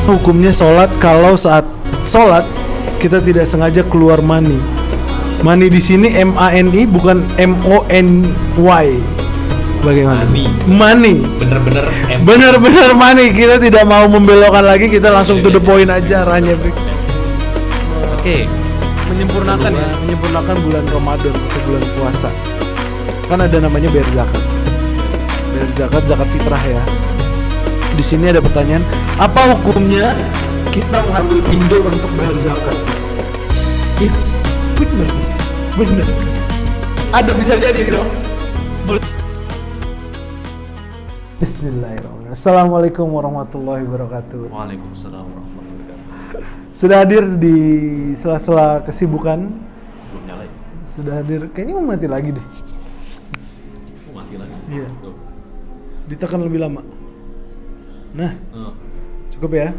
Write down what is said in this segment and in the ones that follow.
hukumnya sholat kalau saat sholat kita tidak sengaja keluar mani? Mani di sini MANI bukan MONY. Bagaimana? Mani. Bener-bener mani. Kita tidak mau membelokkan lagi, kita langsung to the point aja arahnya. Oke. Menyempurnakan ya, menyempurnakan bulan Ramadan atau bulan puasa. Kan ada namanya bayar zakat. Bayar zakat, zakat fitrah ya. Di sini ada pertanyaan, apa hukumnya kita mengambil pinjol untuk bayar zakat? Iya, bener. Ada bisa jadi dong. Bismillahirrahmanirrahim. Assalamualaikum warahmatullahi wabarakatuh. Waalaikumsalam warahmatullahi wabarakatuh. Sudah hadir di sela-sela kesibukan. Belum nyala ya? Sudah hadir, kayaknya mau mati lagi deh. Mati lagi. Iya. Ditekan lebih lama. Nah, cukup ya?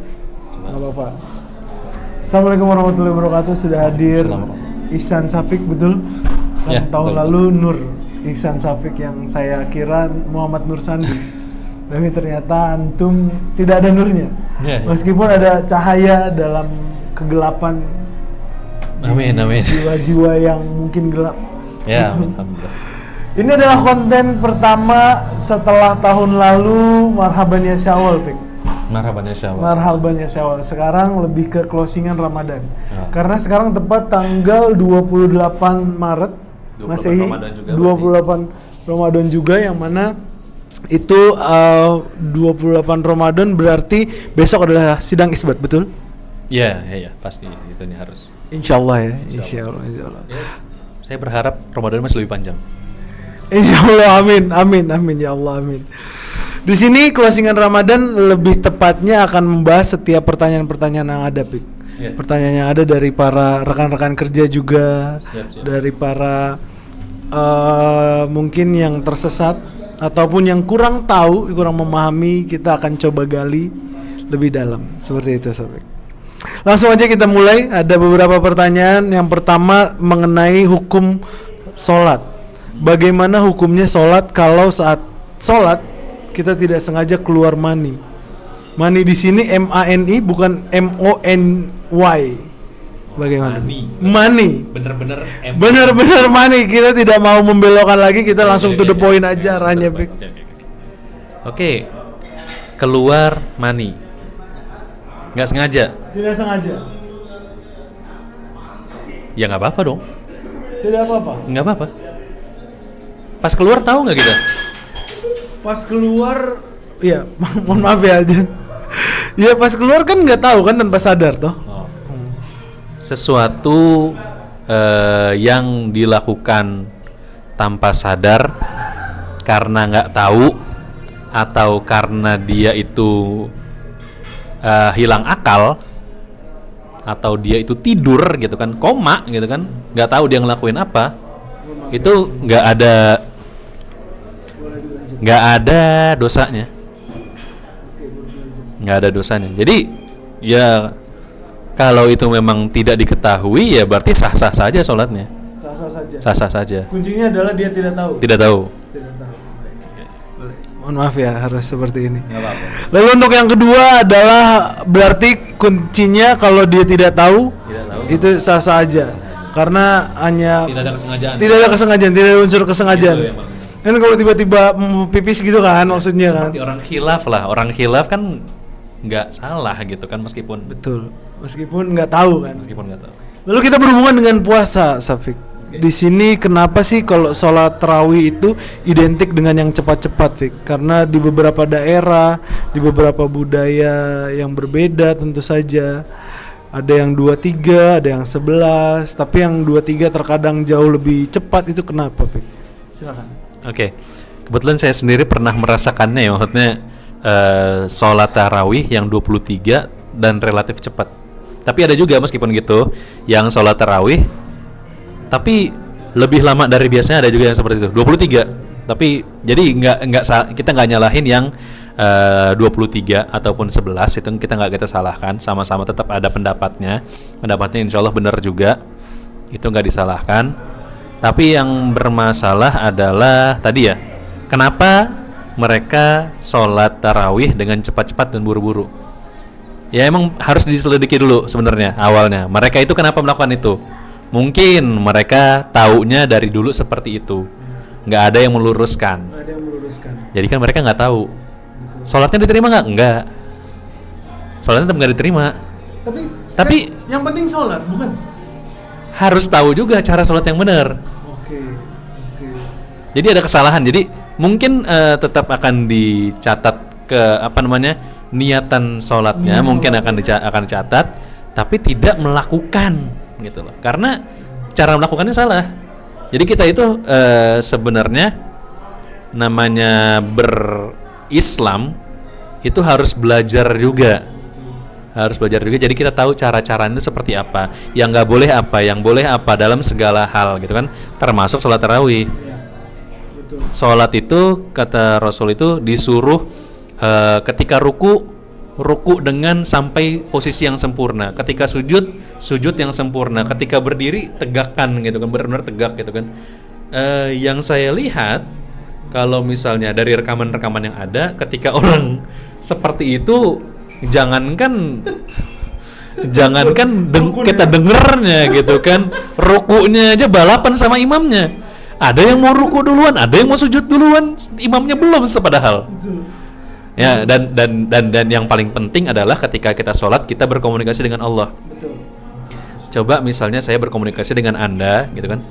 Nggak apa-apa. Assalamualaikum warahmatullahi wabarakatuh. Sudah hadir Ihsan Syafiq, betul? Ya, tahun betul. lalu Nur Ihsan Syafiq yang saya kira Muhammad Nur Sandi. Tapi ternyata antum tidak ada nurnya. Ya. Meskipun ada cahaya dalam kegelapan. Amin. Jiwa-jiwa yang mungkin gelap. Ya, alhamdulillah. Ini adalah konten pertama setelah tahun lalu Marhaban ya Syawal, Fik. Marhaban ya Syawal. Marhaban ya Syawal. Sekarang lebih ke closingan Ramadan. Ah. Karena sekarang tepat tanggal 28 Maret 28 Masehi, Ramadan juga 28 Ramadan juga, yang mana itu 28 Ramadan berarti besok adalah sidang isbat, betul? Ya, pasti itu nih harus. Insyaallah ya, insyaallah. Ya, saya berharap Ramadan masih lebih panjang. Insyaallah, amin ya Allah, amin. Di sini closingan Ramadan lebih tepatnya akan membahas setiap pertanyaan-pertanyaan yang ada, Pik. Ya. Pertanyaan yang ada dari para rekan-rekan kerja juga, Siap. dari para mungkin yang tersesat ataupun yang kurang tahu, kurang memahami, kita akan coba gali lebih dalam. Seperti itu, Sobat. Langsung aja kita mulai. Ada beberapa pertanyaan. Yang pertama mengenai hukum sholat. Bagaimana hukumnya sholat kalau saat sholat kita tidak sengaja keluar mani? Mani di sini MANI bukan MONY. Bagaimana? Mani. Bener-bener mani. Kita tidak mau membelokkan lagi, kita langsung to the point aja arahnya. Oke. Keluar mani. Nggak sengaja. Tidak sengaja. Ya nggak apa-apa dong. Tidak apa-apa. Nggak apa-apa. Pas keluar tahu nggak kita? Pas keluar, ya mohon maaf ya aja. Ya pas keluar kan nggak tahu kan, tanpa sadar toh. Sesuatu yang dilakukan tanpa sadar karena nggak tahu atau karena dia itu hilang akal atau dia itu tidur gitu kan, koma gitu kan, nggak tahu dia ngelakuin apa, itu nggak ada dosanya. Jadi ya kalau itu memang tidak diketahui, ya berarti sah-sah saja sholatnya. Sah-sah saja. Kuncinya adalah dia tidak tahu. Tidak tahu. Mohon maaf ya, harus seperti ini. Nggak apa-apa. Lalu untuk yang kedua adalah berarti kuncinya kalau dia tidak tahu, itu sah-sah aja. Karena hanya Tidak ada kesengajaan. Tidak ada kesengajaan, tidak ada unsur kesengajaan. Kan kalau tiba-tiba pipis gitu kan, maksudnya kan. Seperti orang khilaf lah. Orang khilaf kan nggak salah gitu kan, meskipun nggak tahu kan. nggak tahu. Lalu kita berhubungan dengan puasa, Safik. Di sini kenapa sih kalau sholat tarawih itu identik dengan yang cepat-cepat, Fik? Karena di beberapa daerah, di beberapa budaya yang berbeda tentu saja. Ada yang 23, ada yang 11, tapi yang 23 terkadang jauh lebih cepat. Itu kenapa, Fik? Silakan. Oke. Kebetulan saya sendiri pernah merasakannya ya, maksudnya sholat tarawih yang 23 dan relatif cepat. Tapi ada juga meskipun gitu yang sholat tarawih tapi lebih lama dari biasanya, ada juga yang seperti itu 23. Tapi jadi kita nggak nyalahin yang 23 ataupun 11, itu kita salahkan, sama-sama tetap ada pendapatnya insya Allah benar juga, itu nggak disalahkan. Tapi yang bermasalah adalah tadi ya, kenapa mereka sholat tarawih dengan cepat-cepat dan buru-buru. Ya emang harus diselidiki dulu sebenarnya awalnya. Mereka itu kenapa melakukan itu? Mungkin mereka taunya dari dulu seperti itu. Nggak ada yang meluruskan. Nggak ada yang meluruskan. Jadi kan mereka nggak tahu. Sholatnya diterima nggak? Enggak. Sholatnya tetap nggak diterima. Tapi kan yang penting sholat, bukan? harus tahu juga cara sholat yang benar. Oke. Jadi ada kesalahan. Jadi mungkin tetap akan dicatat ke niatan sholatnya mungkin akan dicatat, tapi tidak melakukan gitu loh. Karena cara melakukannya salah. Jadi kita itu sebenarnya namanya berislam itu harus belajar juga. Jadi kita tahu cara-caranya seperti apa, yang nggak boleh apa, yang boleh apa dalam segala hal gitu kan, termasuk sholat tarawih. Sholat itu kata Rasul itu disuruh ketika ruku dengan sampai posisi yang sempurna, ketika sujud yang sempurna, ketika berdiri tegakkan gitu kan, benar-benar tegak gitu kan. Yang saya lihat kalau misalnya dari rekaman-rekaman yang ada, ketika orang seperti itu jangankan kita dengernya gitu kan, rukunya aja balapan sama imamnya. Ada yang mau ruku duluan, ada yang mau sujud duluan, imamnya belum sepadahal. Ya, dan yang paling penting adalah ketika kita sholat kita berkomunikasi dengan Allah. Betul. Coba misalnya saya berkomunikasi dengan Anda gitu kan,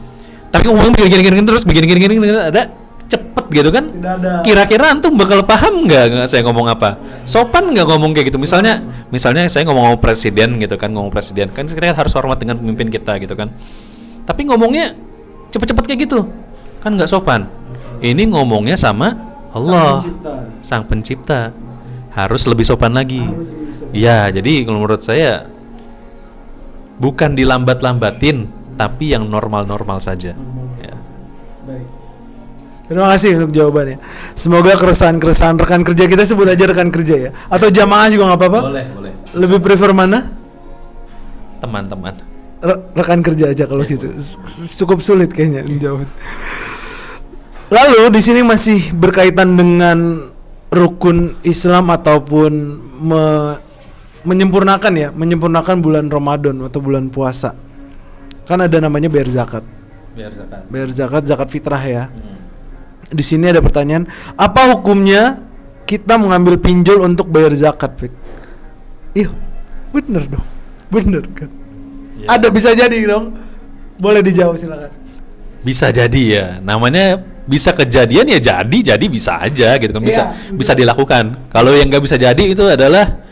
tapi ngomong begini terus begini ada cepet gitu kan. Tidak ada. Kira-kira antum bakal paham nggak saya ngomong apa? Sopan nggak ngomong kayak gitu? Misalnya saya ngomong presiden gitu kan, kan kita harus hormat dengan pemimpin kita gitu kan. Tapi ngomongnya cepet-cepet kayak gitu kan nggak sopan. Ini ngomongnya sama Allah, Sang Pencipta, harus lebih sopan lagi. Ya, jadi kalau menurut saya bukan dilambat-lambatin, tapi yang normal-normal saja. Ya. Baik. Terima kasih untuk jawabannya. Semoga keresahan rekan kerja kita, sebut aja rekan kerja ya, atau jamaah juga nggak apa-apa. Boleh. Lebih prefer mana? Teman-teman. Rekan kerja aja kalau gitu. Cukup sulit kayaknya menjawab. Lalu di sini masih berkaitan dengan rukun Islam ataupun menyempurnakan bulan Ramadan atau bulan puasa. Kan ada namanya bayar zakat. Bayar zakat fitrah ya. Di sini ada pertanyaan, apa hukumnya kita mengambil pinjol untuk bayar zakat, Fik? Iya, bener dong. Bener kan? Ya. Ada bisa jadi dong. Boleh dijawab silakan. Bisa jadi ya. Namanya bisa kejadian ya, jadi bisa aja gitu kan, bisa dilakukan. Kalau yang nggak bisa jadi itu adalah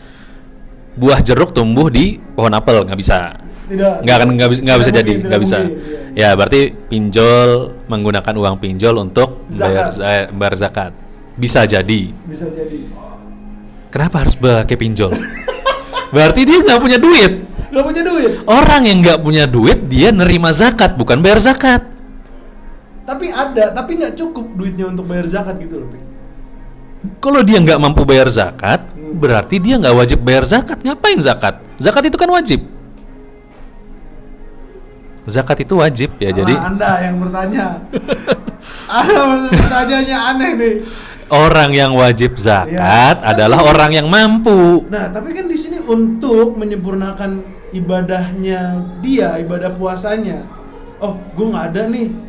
buah jeruk tumbuh di pohon apel, nggak bisa. Nggak bisa jadi, nggak bisa. Ya berarti pinjol, menggunakan uang pinjol untuk bayar zakat. Bisa jadi. Kenapa harus pakai pinjol? Berarti dia nggak punya duit. Orang yang nggak punya duit dia nerima zakat, bukan bayar zakat. Tapi nggak cukup duitnya untuk bayar zakat gitu loh. Kalau dia nggak mampu bayar zakat, berarti dia nggak wajib bayar zakat. Ngapain zakat? Zakat itu kan wajib. Zakat itu wajib ya. Jadi Anda yang bertanya. Pertanyaannya aneh nih. Orang yang wajib zakat adalah orang yang mampu. Nah, tapi kan di sini untuk menyempurnakan ibadahnya dia, ibadah puasanya. Oh, gue nggak ada nih.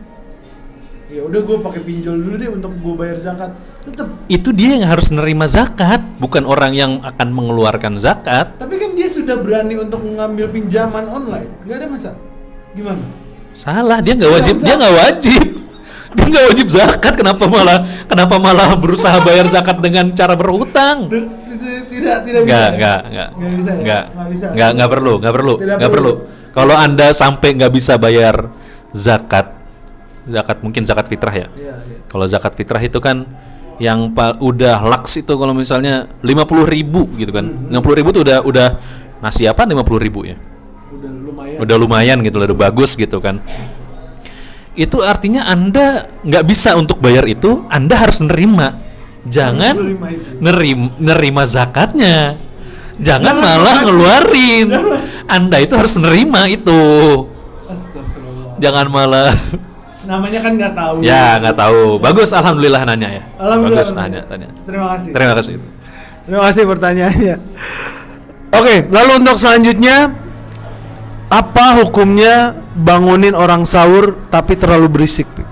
Ya udah gue pakai pinjol dulu deh untuk gue bayar zakat. Tetap. Itu dia yang harus menerima zakat, bukan orang yang akan mengeluarkan zakat. Tapi kan dia sudah berani untuk mengambil pinjaman online, nggak ada masalah. Gimana? Salah, dia nggak wajib. Dia nggak wajib zakat. Kenapa malah berusaha bayar zakat dengan cara berhutang? Tidak bisa. Nggak perlu. Kalau Anda sampai nggak bisa bayar zakat mungkin zakat fitrah ya. Kalau zakat fitrah itu kan yang udah laks itu, kalau misalnya 50.000 gitu kan. 50.000 tuh udah nasi apa 50.000 ya? Udah lumayan gitu, udah bagus gitu kan. Itu artinya Anda nggak bisa untuk bayar itu, Anda harus nerima. Jangan nerima zakatnya. Jangan malah ngeluarin. Anda itu harus nerima itu. Jangan malah. Namanya kan nggak tahu. Ya nggak tahu. Bagus, alhamdulillah nanya ya. Alhamdulillah. Bagus tanya. Terima kasih. Terima kasih pertanyaannya. Oke, lalu untuk selanjutnya, apa hukumnya bangunin orang sahur tapi terlalu berisik? Pik?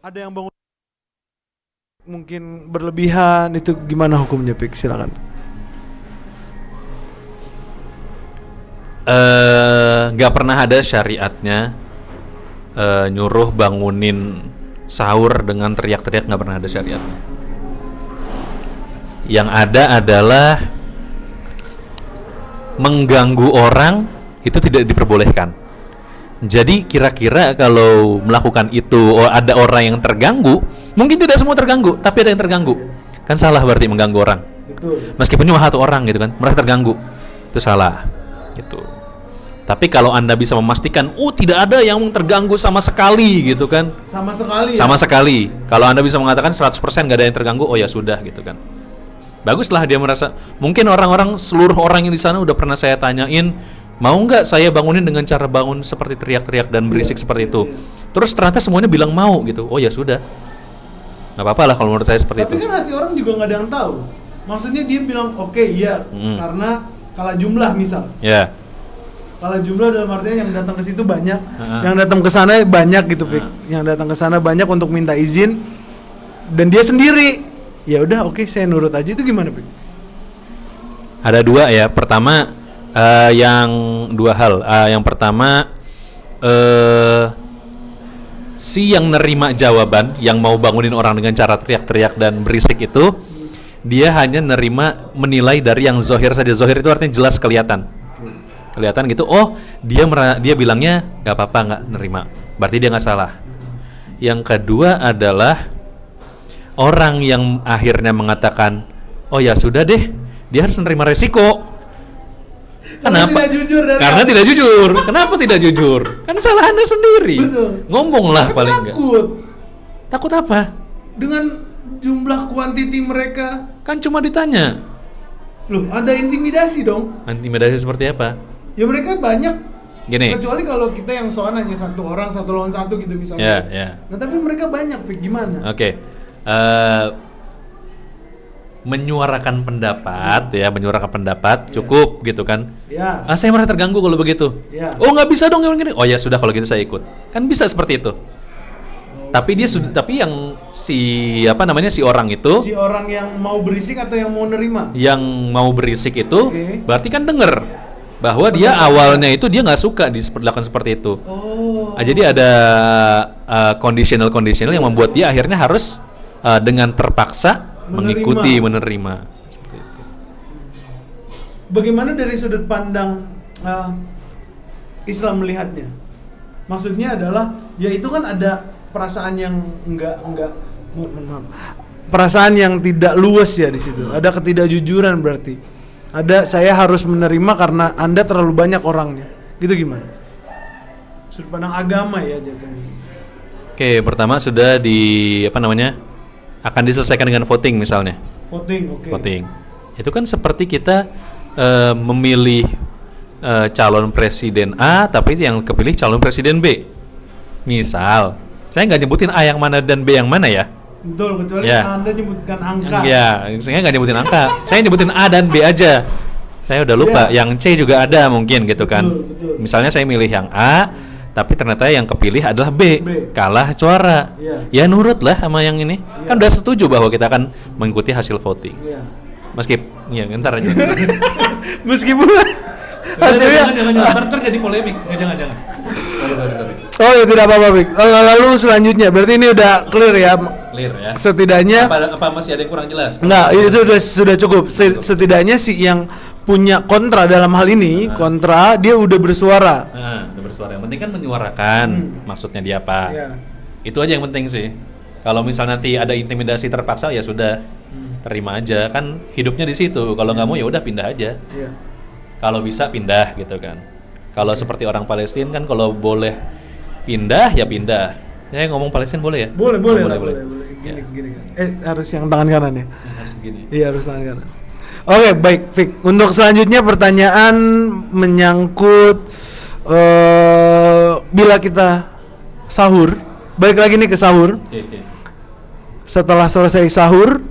Ada yang bangun mungkin berlebihan, itu gimana hukumnya, Pik? Silakan. Nggak pernah ada syariatnya nyuruh bangunin sahur dengan teriak-teriak, nggak pernah ada syariatnya. Yang ada adalah mengganggu orang, itu tidak diperbolehkan. Jadi kira-kira kalau melakukan itu ada orang yang terganggu, mungkin tidak semua terganggu, tapi ada yang terganggu. Kan salah berarti mengganggu orang. Betul. Meskipun cuma satu orang gitu kan, merasa terganggu. Itu salah. Gitu. Tapi kalau Anda bisa memastikan, tidak ada yang terganggu sama sekali gitu kan. Sama sekali. Sama sekali. Kalau Anda bisa mengatakan 100% nggak ada yang terganggu, oh ya sudah gitu kan. Baguslah dia merasa. Mungkin orang-orang, seluruh orang yang di sana udah pernah saya tanyain, mau nggak saya bangunin dengan cara bangun seperti teriak-teriak dan berisik seperti itu. Terus ternyata semuanya bilang mau gitu. Oh ya sudah. Nggak apa-apa lah kalau menurut saya seperti itu. Tapi kan hati orang juga nggak ada yang tahu. Maksudnya dia bilang oke, iya, karena kalah jumlah misal. Ya. Kalah jumlah dalam artinya yang datang ke situ banyak, yang datang ke sana banyak gitu, Pik. Yang datang ke sana banyak untuk minta izin dan dia sendiri. Ya udah, oke, saya nurut aja. Itu gimana, Pik? Ada dua ya. Pertama, yang dua hal. Yang pertama, si yang nerima jawaban, yang mau bangunin orang dengan cara teriak-teriak dan berisik itu, dia hanya nerima, menilai dari yang zohir saja. Zohir itu artinya jelas kelihatan gitu. Oh, dia bilangnya nggak apa-apa, nggak nerima, berarti dia nggak salah. Yang kedua adalah orang yang akhirnya mengatakan, oh ya sudah deh, dia harus menerima resiko. Kenapa? Karena tidak jujur. Kenapa tidak jujur? Kan salah Anda sendiri. Betul. Ngomonglah paling enggak. Takut apa? Dengan jumlah kuantiti mereka. Kan cuma ditanya. Loh, ada intimidasi dong. Intimidasi seperti apa? Ya mereka banyak. Gini. Kecuali kalau kita yang soal hanya satu orang, satu lawan satu gitu misalnya. Ya. Nah tapi mereka banyak, Pik. Gimana? Oke. Menyuarakan pendapat cukup gitu kan. Ya. Saya merasa terganggu kalau begitu. Ya. Oh nggak bisa dong gini. Oh ya sudah kalau gitu saya ikut. Kan bisa seperti itu. Tapi tapi yang si orang itu, si orang yang mau berisik atau yang mau nerima? Yang mau berisik itu berarti kan denger bahwa dia awalnya itu dia nggak suka diperlakukan seperti itu. Jadi ada conditional yang membuat dia akhirnya harus dengan terpaksa menerima seperti itu. Bagaimana dari sudut pandang Islam melihatnya? Maksudnya adalah ya itu kan ada perasaan yang perasaan yang tidak luas ya di situ. Ada ketidakjujuran berarti. Ada saya harus menerima karena Anda terlalu banyak orangnya. Gitu gimana? Sudut pandang agama ya jatuhnya. Oke, pertama sudah akan diselesaikan dengan voting misalnya. Voting. Itu kan seperti kita memilih calon presiden A, tapi yang kepilih calon presiden B. Misal, saya nggak nyebutin A yang mana dan B yang mana ya. Betul, kecuali Anda nyebutkan angka. Saya nggak nyebutin angka. Saya nyebutin A dan B aja. Saya udah lupa. Yang C juga ada mungkin gitu kan. Betul. Misalnya saya milih yang A, tapi ternyata yang kepilih adalah B. Kalah suara. Ya nurut lah sama yang ini. Kan udah setuju bahwa kita akan mengikuti hasil voting. Ntar aja. Meskipun hasilnya ntar jadi polemik. Jangan. Oh ya tidak apa-apa, Bik. Lalu selanjutnya berarti ini udah clear ya. Setidaknya apa masih ada yang kurang jelas? Enggak, itu sudah cukup. Setidaknya si yang punya kontra dalam hal ini, dia udah bersuara. Udah bersuara. Yang penting kan menyuarakan maksudnya dia apa. Itu aja yang penting sih. Kalau misal nanti ada intimidasi terpaksa ya sudah. Terima aja, kan hidupnya di situ. Kalau nggak mau ya udah pindah aja. Kalau bisa pindah gitu kan. Kalau seperti orang Palestina kan kalau boleh pindah ya pindah. Saya ngomong Palestina boleh ya? Boleh. Gini. Harus yang tangan kanan ya? Harus begini. Iya, harus tangan kanan. Oke, baik, Fik. Untuk selanjutnya pertanyaan menyangkut bila kita sahur, balik lagi nih ke sahur. Setelah selesai sahur,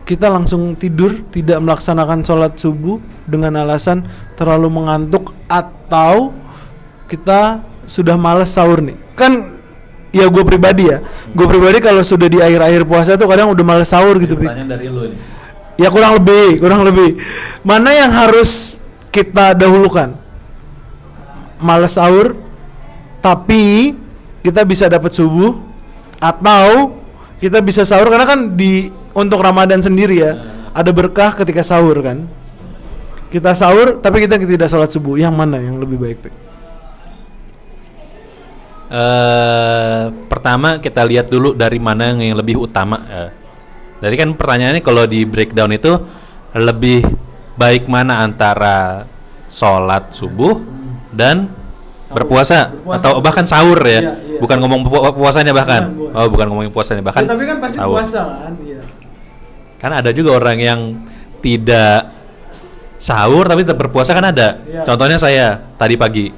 kita langsung tidur, tidak melaksanakan sholat subuh dengan alasan terlalu mengantuk atau kita sudah malas sahur nih. Kan ya gue pribadi kalau sudah di akhir-akhir puasa tuh kadang udah malas sahur gitu. Pertanyaan dari lu nih. Ya kurang lebih. Mana yang harus kita dahulukan? Malas sahur tapi kita bisa dapat subuh, atau kita bisa sahur karena kan untuk Ramadan sendiri ya ada berkah ketika sahur kan. Kita sahur tapi kita tidak sholat subuh. Yang mana yang lebih baik, Pik? Pertama kita lihat dulu dari mana yang lebih utama. Jadi kan pertanyaannya kalau di breakdown itu lebih baik mana antara sholat subuh dan berpuasa atau bahkan sahur ya. Iya. Bukan ngomong puasanya bahkan. Bukan ngomongin puasanya bahkan. Ya, tapi kan pasti sahur. puasa kan. Iya. Kan ada juga orang yang tidak sahur tapi tetap berpuasa kan ada. Iya. Contohnya saya tadi pagi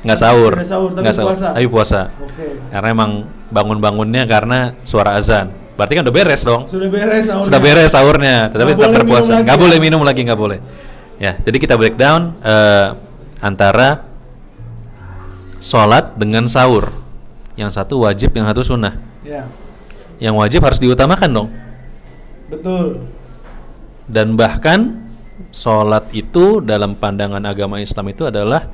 nggak sahur, tapi puasa. Oke. Karena emang bangunnya karena suara azan. Berarti kan udah beres dong. Sudah beres sahurnya. Tetapi tetap berpuasa. Nggak boleh minum lagi, nggak boleh. Ya, jadi kita breakdown antara sholat dengan sahur. Yang satu wajib, yang satu sunnah. Ya. Yang wajib harus diutamakan dong. Betul. Dan bahkan sholat itu dalam pandangan agama Islam itu adalah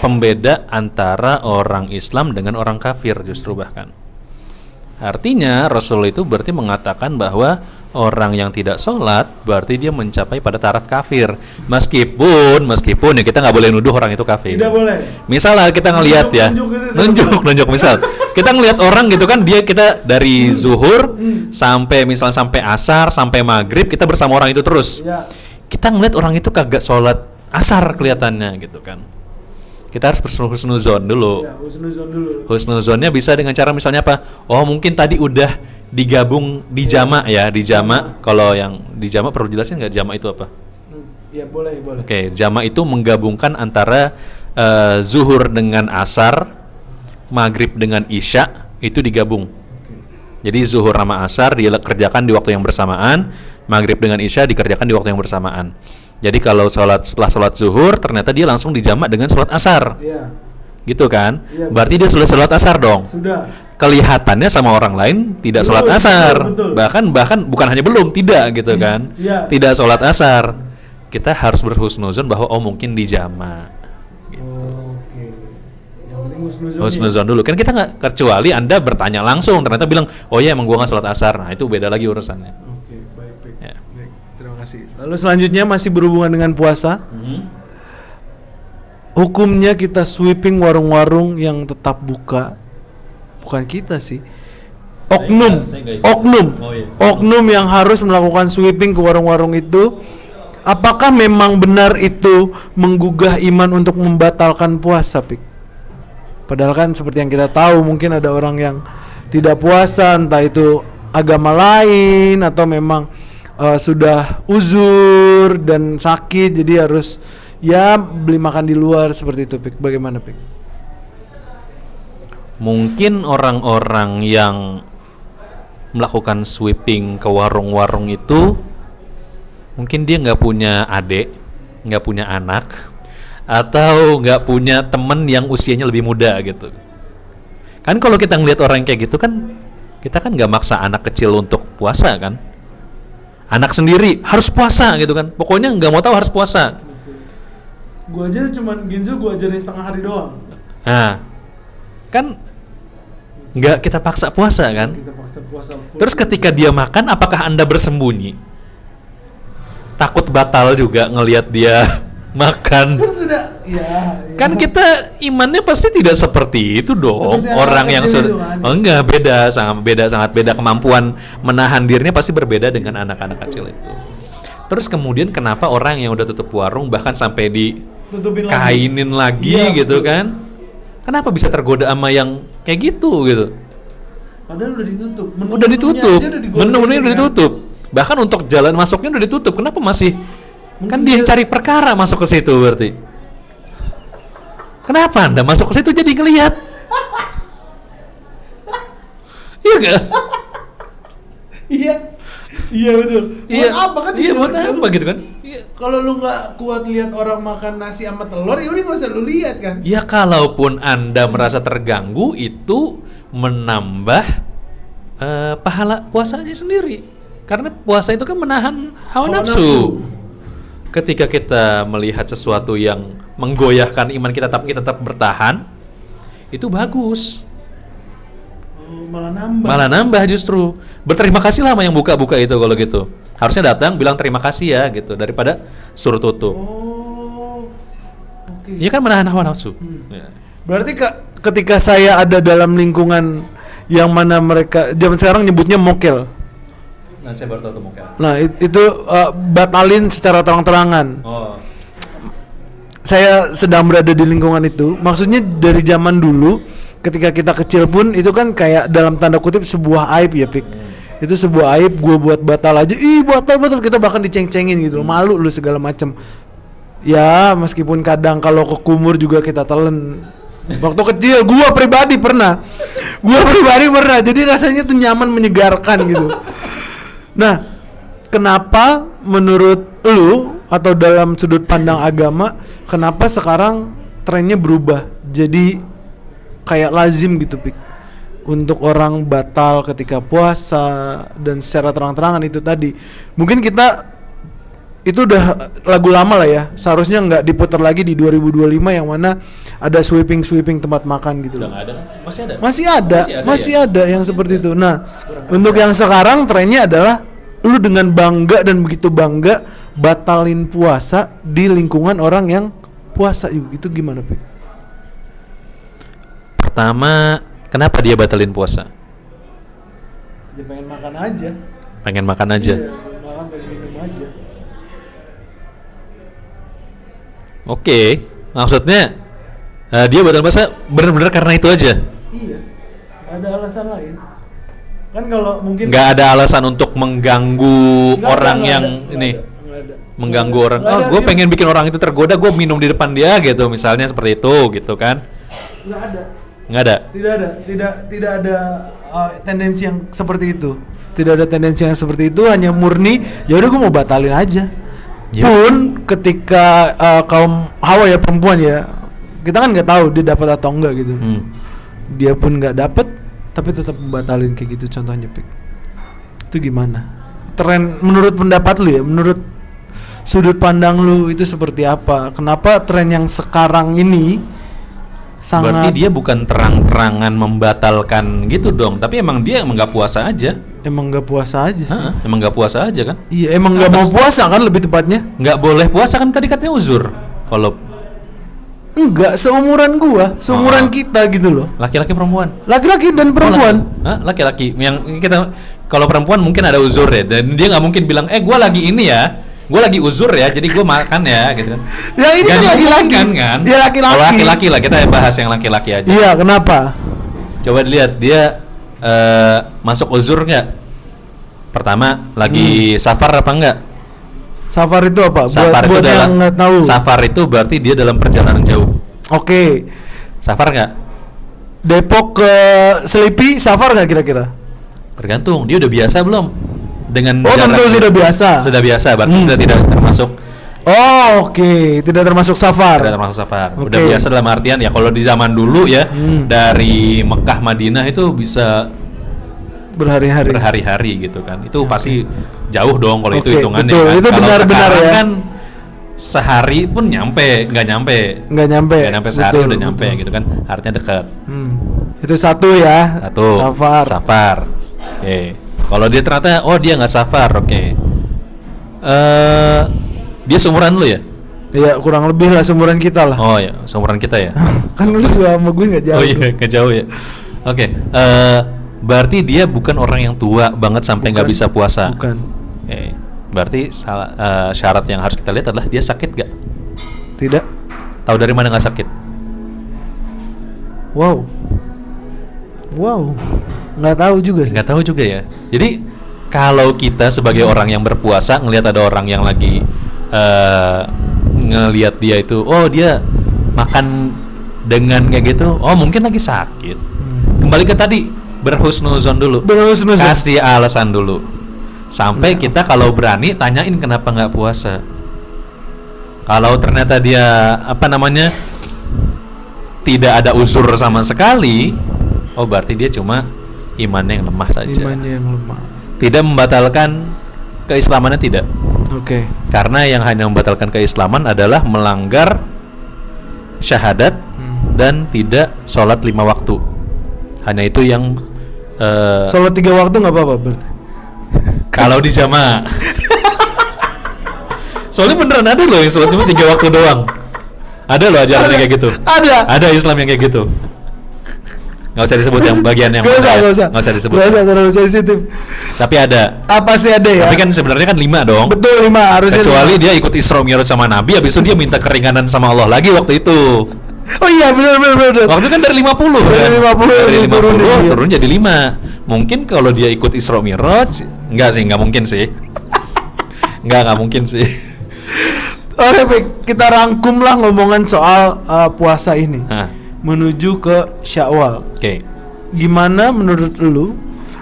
pembeda antara orang Islam dengan orang kafir justru bahkan. Artinya Rasul itu berarti mengatakan bahwa orang yang tidak sholat berarti dia mencapai pada taraf kafir. Meskipun ya kita nggak boleh nuduh orang itu kafir. Tidak boleh. Misalnya kita ngelihat ya, nunjuk misal kita ngelihat orang gitu kan kita dari zuhur sampai asar sampai maghrib kita bersama orang itu terus. Ya. Kita ngelihat orang itu kagak sholat asar kelihatannya gitu kan. Kita harus husnuzon dulu. Ya, husnuzon dulu. Husnuzonnya bisa dengan cara misalnya apa? Oh mungkin tadi udah digabung di jama ya, di jama. Kalau yang di jama perlu jelasin nggak jama itu apa? Ya boleh. Oke, jama itu menggabungkan antara zuhur dengan asar, maghrib dengan isya itu digabung. Jadi zuhur sama asar dikerjakan di waktu yang bersamaan, maghrib dengan isya dikerjakan di waktu yang bersamaan. Jadi kalau setelah sholat zuhur ternyata dia langsung dijamak dengan sholat asar. Iya. Gitu kan? Iya, berarti dia sudah sholat asar dong. Sudah. Kelihatannya sama orang lain tidak sholat asar. Betul. Bahkan bukan hanya belum, tidak gitu kan. Iya. Tidak sholat asar. Kita harus berhusnuzon bahwa mungkin dijamak. Gitu. Oke. Yang penting Husnuzon dulu. Kan kita nggak, kecuali Anda bertanya langsung ternyata bilang, "Oh iya emang gua nggak sholat asar." Nah, itu beda lagi urusannya. Oke, baik. Ya. Baik, terima kasih. Lalu selanjutnya masih berhubungan dengan puasa. Hukumnya kita sweeping warung-warung yang tetap buka. Bukan kita sih. Oknum. Oh, iya. Oknum yang harus melakukan sweeping ke warung-warung itu. Apakah memang benar itu menggugah iman untuk membatalkan puasa, Pik? Padahal kan seperti yang kita tahu mungkin ada orang yang tidak puasa, entah itu agama lain atau memang sudah uzur dan sakit jadi harus ya beli makan di luar seperti itu, Pik. Bagaimana, Pik? Mungkin orang-orang yang melakukan sweeping ke warung-warung itu mungkin dia nggak punya adik, nggak punya anak, atau nggak punya temen yang usianya lebih muda gitu. Kan kalau kita ngelihat orang kayak gitu kan, kita kan nggak maksa anak kecil untuk puasa kan. Anak sendiri harus puasa gitu kan. Pokoknya nggak mau tahu harus puasa. Gua aja cuman Ginzo gua ajarin setengah hari doang. Nah, kan nggak kita paksa puasa kan. Kita paksa puasa full. Terus ketika dia makan, apakah Anda bersembunyi? Takut batal juga ngelihat dia makan. Kan sudah ya. Kan kita imannya pasti tidak seperti itu dong. Seperti Orang anak yang kecil sudah itu kan. enggak, sangat beda kemampuan menahan dirinya pasti berbeda dengan anak-anak kecil itu. Terus kemudian kenapa orang yang udah tutup warung bahkan sampai Tutupin kainin lagi Iya, gitu betul. kan? Kenapa bisa tergoda sama yang kayak gitu gitu? Padahal udah ditutup. Udah ditutup. Menu-menunya udah ditutup. Bahkan untuk jalan masuknya udah ditutup. Kenapa masih? Kan dia cari perkara masuk ke situ berarti. Kenapa Anda masuk ke situ jadi ngelihat? Iya gak? Iya betul. Buat apa kan? Iya, buat apa gitu kan? Iya. Kalau lu nggak kuat lihat orang makan nasi sama telur, ya udah nggak usah lu lihat kan. Ya kalaupun Anda merasa terganggu, itu menambah pahala puasanya sendiri. Karena puasa itu kan menahan hawa nafsu. Ketika kita melihat sesuatu yang menggoyahkan iman kita tapi kita tetap bertahan, itu bagus. Malah nambah justru. Berterima kasih lah sama yang buka-buka itu kalau gitu. Harusnya datang bilang terima kasih ya gitu daripada suruh tutup. Oke. Iya kan menahan hawa nafsu. Ya. Berarti ketika saya ada dalam lingkungan yang mana mereka zaman sekarang nyebutnya mokel. Nah, saya baru tahu tuh mokel. Nah, itu batalin secara terang-terangan. Oh. Saya sedang berada di lingkungan itu. Maksudnya dari zaman dulu ketika kita kecil pun itu kan kayak dalam tanda kutip sebuah aib ya, Pik. Itu sebuah aib, gue buat batal aja. Ih, batal kita bahkan diceng-cengin gitu loh. Malu lu segala macem. Ya, meskipun kadang kalau ke kumur juga kita telan. Waktu kecil gua pribadi pernah. Jadi rasanya tuh nyaman, menyegarkan gitu. Nah, kenapa menurut lu atau dalam sudut pandang agama, kenapa sekarang trennya berubah? Jadi kayak lazim gitu, Pik, untuk orang batal ketika puasa dan secara terang-terangan itu tadi. Mungkin kita itu udah lagu lama lah ya, seharusnya nggak diputar lagi di 2025 yang mana ada sweeping tempat makan gitu. Udah nggak ada kan? Masih ada yang seperti itu. Nah, untuk yang sekarang trennya adalah lu dengan bangga dan begitu bangga batalin puasa di lingkungan orang yang puasa juga. Itu gimana, Pik? Pertama, kenapa dia batalin puasa? Dia pengen makan aja. Pengen makan aja. Iya, pengen minum aja. Oke, maksudnya dia batalin puasa benar-benar karena itu aja. Iya, nggak ada alasan lain. Kan kalau mungkin Nggak ada alasan untuk mengganggu orang yang mengganggu orang. Oh, gue pengen bikin orang itu tergoda, gue minum di depan dia gitu, misalnya seperti itu, gitu kan? Nggak ada. Tidak ada tendensi yang seperti itu. Tidak ada tendensi yang seperti itu, hanya murni ya udah gue mau batalin aja. Yep. Pun ketika kaum Hawa ya, perempuan ya, kita kan nggak tahu dia dapat atau enggak gitu. Dia pun nggak dapat tapi tetap membatalin kayak gitu contohnya, Pik. Itu gimana? Tren menurut pendapat lu ya, menurut sudut pandang lu itu seperti apa? Kenapa tren yang sekarang ini sangat... Berarti dia bukan terang-terangan membatalkan gitu dong, tapi emang dia nggak puasa aja. Emang nggak puasa aja sih. Emang nggak puasa aja kan? Iya, emang nggak mau puasa kan lebih tepatnya. Nggak boleh puasa kan, tadi katanya uzur. Kalau enggak, seumuran kita gitu loh. Laki-laki perempuan? Laki-laki dan perempuan. Laki-laki. Yang kita, kalau perempuan mungkin ada uzur ya, dan dia nggak mungkin bilang, gue lagi ini ya, gue lagi uzur ya, jadi gue makan ya, gitu kan. Ya ini kan laki-laki kan? Ya laki-laki. Kalau laki-laki lah, kita bahas yang laki-laki aja. Iya, kenapa? Coba dilihat dia masuk uzur nggak? Pertama, lagi safar apa enggak? Safar itu apa? Safar buat itu yang nggak tahu. Safar itu berarti dia dalam perjalanan jauh. Oke. Safar nggak? Depok ke Selipi safar nggak kira-kira? Tergantung, dia udah biasa belum dengan tentu sudah biasa. Sudah biasa, berarti sudah tidak termasuk. Oke. Tidak termasuk safar. Tidak termasuk safar. Udah biasa dalam artian ya, kalau di zaman dulu ya, dari Mekah Madinah itu bisa berhari-hari gitu kan. Itu pasti jauh dong kalau itu hitungannya. Betul, kan. itu Kalau benar-benar ya. Kan sehari pun nggak nyampe sehari udah nyampe gitu kan, artinya dekat. Itu satu ya. Safar. Oke. Kalau dia ternyata dia nggak safar, oke. Dia seumuran lu ya? Iya, kurang lebih lah seumuran kita lah. Oh ya, seumuran kita ya. Kan lu juga sama gue nggak jauh. Oh iya, nggak jauh ya. Oke. Berarti dia bukan orang yang tua banget sampai nggak bisa puasa. Bukan. Oke. Berarti syarat yang harus kita lihat adalah dia sakit gak? Tidak. Tahu dari mana nggak sakit? Wow. Nggak tahu juga sih. Nggak tahu juga ya. Jadi kalau kita sebagai orang yang berpuasa ngelihat ada orang yang lagi ngelihat dia itu, dia makan dengan kayak gitu, mungkin lagi sakit. Kembali ke tadi, berhusnuzon dulu. Kasih alasan dulu. Sampai kita kalau berani tanyain kenapa nggak puasa. Kalau ternyata dia tidak ada uzur sama sekali, oh berarti dia cuma imannya yang lemah saja. Imannya yang lemah. Tidak membatalkan keislamannya, tidak. Oke. Karena yang hanya membatalkan keislaman adalah melanggar syahadat dan tidak sholat 5 waktu. Hanya itu yang Sholat 3 waktu nggak apa-apa berarti. kalau di jamaah. Soalnya beneran ada loh yang sholat cuma 3 waktu doang. Ada loh ajaran yang kayak gitu. Ada Islam yang kayak gitu. Nggak usah disebut yang bagian yang Nggak usah disebut. Nggak usah terlalu sensitif. Tapi ada. Pasti ada ya. Tapi kan sebenarnya kan 5 dong. Betul 5 harusnya. Kecuali dia ikut Isra Mi'raj sama Nabi, habis itu dia minta keringanan sama Allah lagi waktu itu. Oh iya benar. Waktu itu kan dari 50 Dari kan? 50 dari 50 turun turun jadi 5. Mungkin kalau dia ikut Isra Mi'raj, enggak mungkin sih. Enggak mungkin sih. Oke, baik. Kita rangkumlah ngomongan soal puasa ini. Menuju ke Syawal. Oke. Gimana menurut lu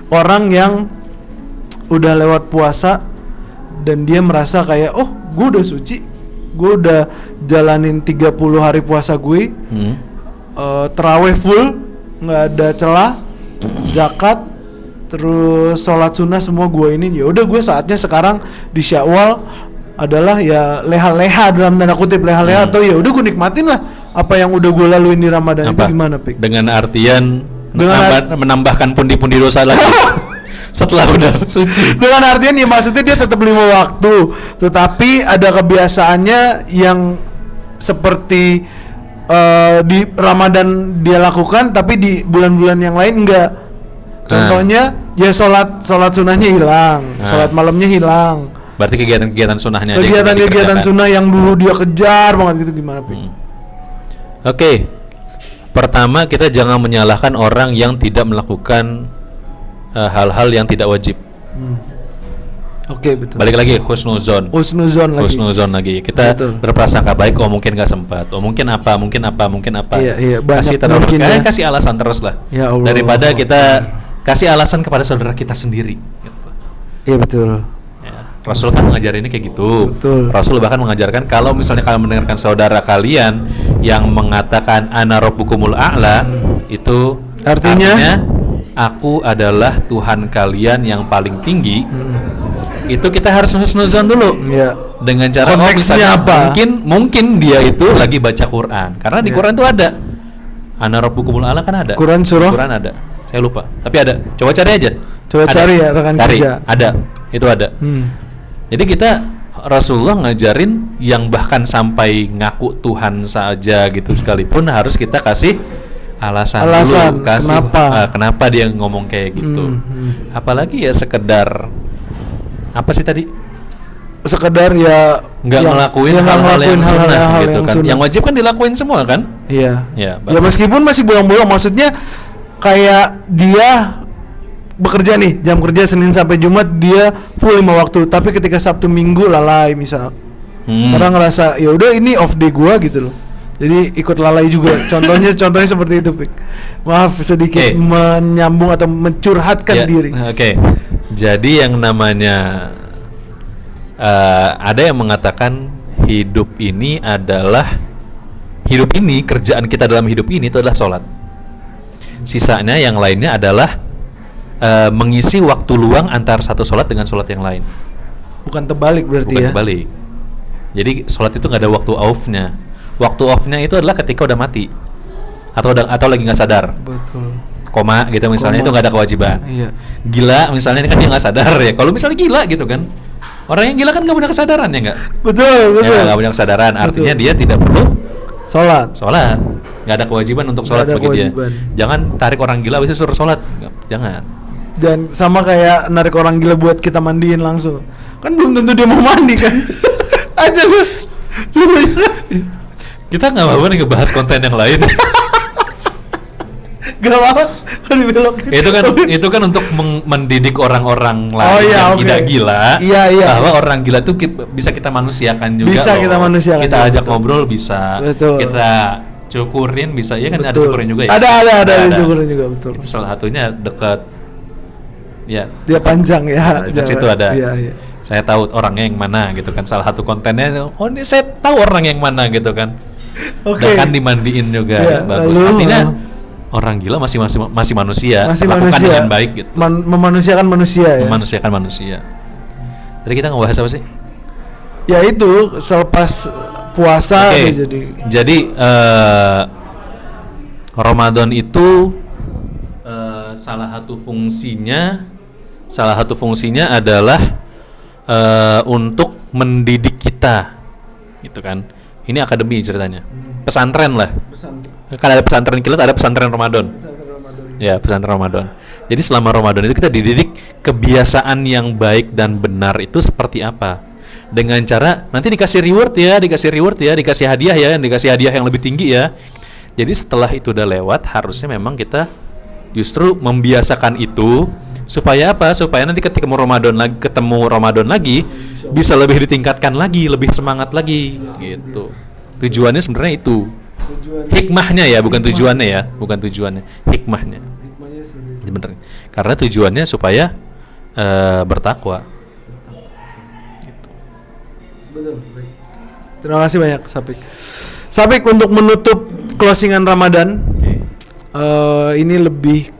orang yang udah lewat puasa dan dia merasa kayak gue udah suci, gue udah jalanin 30 hari puasa gue, terawih full, nggak ada celah, zakat, terus sholat sunnah semua gue ini, ya udah gue saatnya sekarang di Syawal adalah ya leha-leha dalam tanda kutip leha-leha atau ya udah gue nikmatin lah apa yang udah gue laluin di Ramadan. Itu gimana, Pik? Dengan artian menambahkan pundi-pundi dosa lagi setelah udah suci. Dengan artian ya maksudnya dia tetap 5 waktu, tetapi ada kebiasaannya yang seperti di Ramadan dia lakukan, tapi di bulan-bulan yang lain enggak. Contohnya ya sholat sunnahnya hilang, sholat malamnya hilang. Berarti kegiatan-kegiatan sunnahnya kegiatan sunnah yang dulu dia kejar banget gitu, gimana, Pik? Oke. Pertama, kita jangan menyalahkan orang yang tidak melakukan hal-hal yang tidak wajib. Oke, betul. Balik lagi husnuzon lagi. Kita berprasangka baik, mungkin nggak sempat, mungkin apa. Iya, kasih kasih alasan terus lah. Ya Allah. Daripada kita kasih alasan kepada saudara kita sendiri. Gitu. Iya, betul. Rasul kan mengajarinnya kayak gitu. Betul. Rasul bahkan mengajarkan kalau misalnya kalian mendengarkan saudara kalian yang mengatakan ana rabbukumul a'la, itu artinya aku adalah Tuhan kalian yang paling tinggi. Itu kita harus husnuzon dulu. Ya. Dengan cara misalnya apa? Mungkin dia itu lagi baca Quran. Karena di Quran itu ada ana rabbukumul a'la, kan ada. Quran ada. Saya lupa. Tapi ada. Coba cari aja. Cari ya rekan kerja. Ada. Itu ada. Jadi kita Rasulullah ngajarin yang bahkan sampai ngaku Tuhan saja gitu sekalipun harus kita kasih alasan dulu, kasih kenapa dia ngomong kayak gitu. Apalagi ya sekedar apa sih tadi? Sekedar ya nggak ngelakuin hal-hal yang sunnah gitu kan. Yang wajib kan dilakuin semua kan? Iya. Ya meskipun masih bolong-bolong, maksudnya kayak dia bekerja nih, jam kerja Senin sampai Jumat dia full 5 waktu, tapi ketika Sabtu Minggu lalai misal. Karena ngerasa ya udah ini off day gua gitu loh. Jadi ikut lalai juga. Contohnya seperti itu, Pik. Maaf sedikit menyambung atau mencurhatkan diri. Oke. Jadi yang namanya ada yang mengatakan hidup ini kerjaan kita dalam hidup ini itu adalah sholat. Sisanya yang lainnya adalah mengisi waktu luang antara satu sholat dengan sholat yang lain. Bukan terbalik berarti. Bukan terbalik. Jadi sholat itu nggak ada waktu off-nya. Waktu off-nya itu adalah ketika udah mati atau lagi nggak sadar. Betul. Koma gitu misalnya, itu nggak ada kewajiban. Iya. Gila misalnya kan dia nggak sadar ya. Kalau misalnya gila gitu kan, orang yang gila kan nggak punya kesadaran ya nggak? Betul. Ya, nggak punya kesadaran. Artinya dia tidak perlu sholat. Nggak ada kewajiban untuk sholat bagi dia. Jangan tarik orang gila bisa suruh sholat. Jangan. Dan sama kayak narik orang gila buat kita mandiin langsung. Kan belum tentu dia mau mandi kan. Aja lu. Kita nggak apa-apa nih ngebahas konten yang lain. Gak apa-apa. Kan dibelokin. Itu kan untuk mendidik orang-orang lain yang tidak gila. Iya. Bahwa orang gila tuh bisa kita manusiakan juga. Bisa kita manusiakan. Kita ajak ngobrol bisa. Betul. Kita cukurin bisa ya kan. Betul. Ada cukurin juga ya. Ada cukurin juga, betul. Itu salah satunya dekat Ya. Dia panjang ya. Di situ ada. Iya, iya. Saya tahu orangnya yang mana gitu kan. Salah satu kontennya, oh ini saya tahu orang yang mana gitu kan. Oke. Dan kan dimandiin juga, Iya, bagus. lalu, Artinya orang gila masih manusia, Masih perlakukan manusia. dengan baik gitu. Memanusiakan manusia ya. Memanusiakan manusia. Tadi kita ngebahas apa sih? Ya itu selepas puasa Oke. tuh Jadi Ramadan itu salah satu fungsinya adalah untuk mendidik kita, gitu kan? Ini akademi ceritanya, pesantren lah. Kan ada pesantren kilat, ada pesantren Ramadan. Ya, pesantren Ramadan. Jadi selama Ramadan itu kita dididik kebiasaan yang baik dan benar itu seperti apa. Dengan cara nanti dikasih reward ya, dikasih hadiah yang lebih tinggi ya. Jadi setelah itu udah lewat, harusnya memang kita justru membiasakan itu supaya apa? Supaya nanti ketika ketemu Ramadan lagi bisa lebih ditingkatkan lagi, lebih semangat lagi gitu. Tujuannya sebenarnya itu. Hikmahnya ya, bukan tujuannya ya, hikmahnya. Bener. Karena tujuannya supaya bertakwa. Betul. Terima kasih banyak Sapik untuk menutup closingan Ramadan. Ini lebih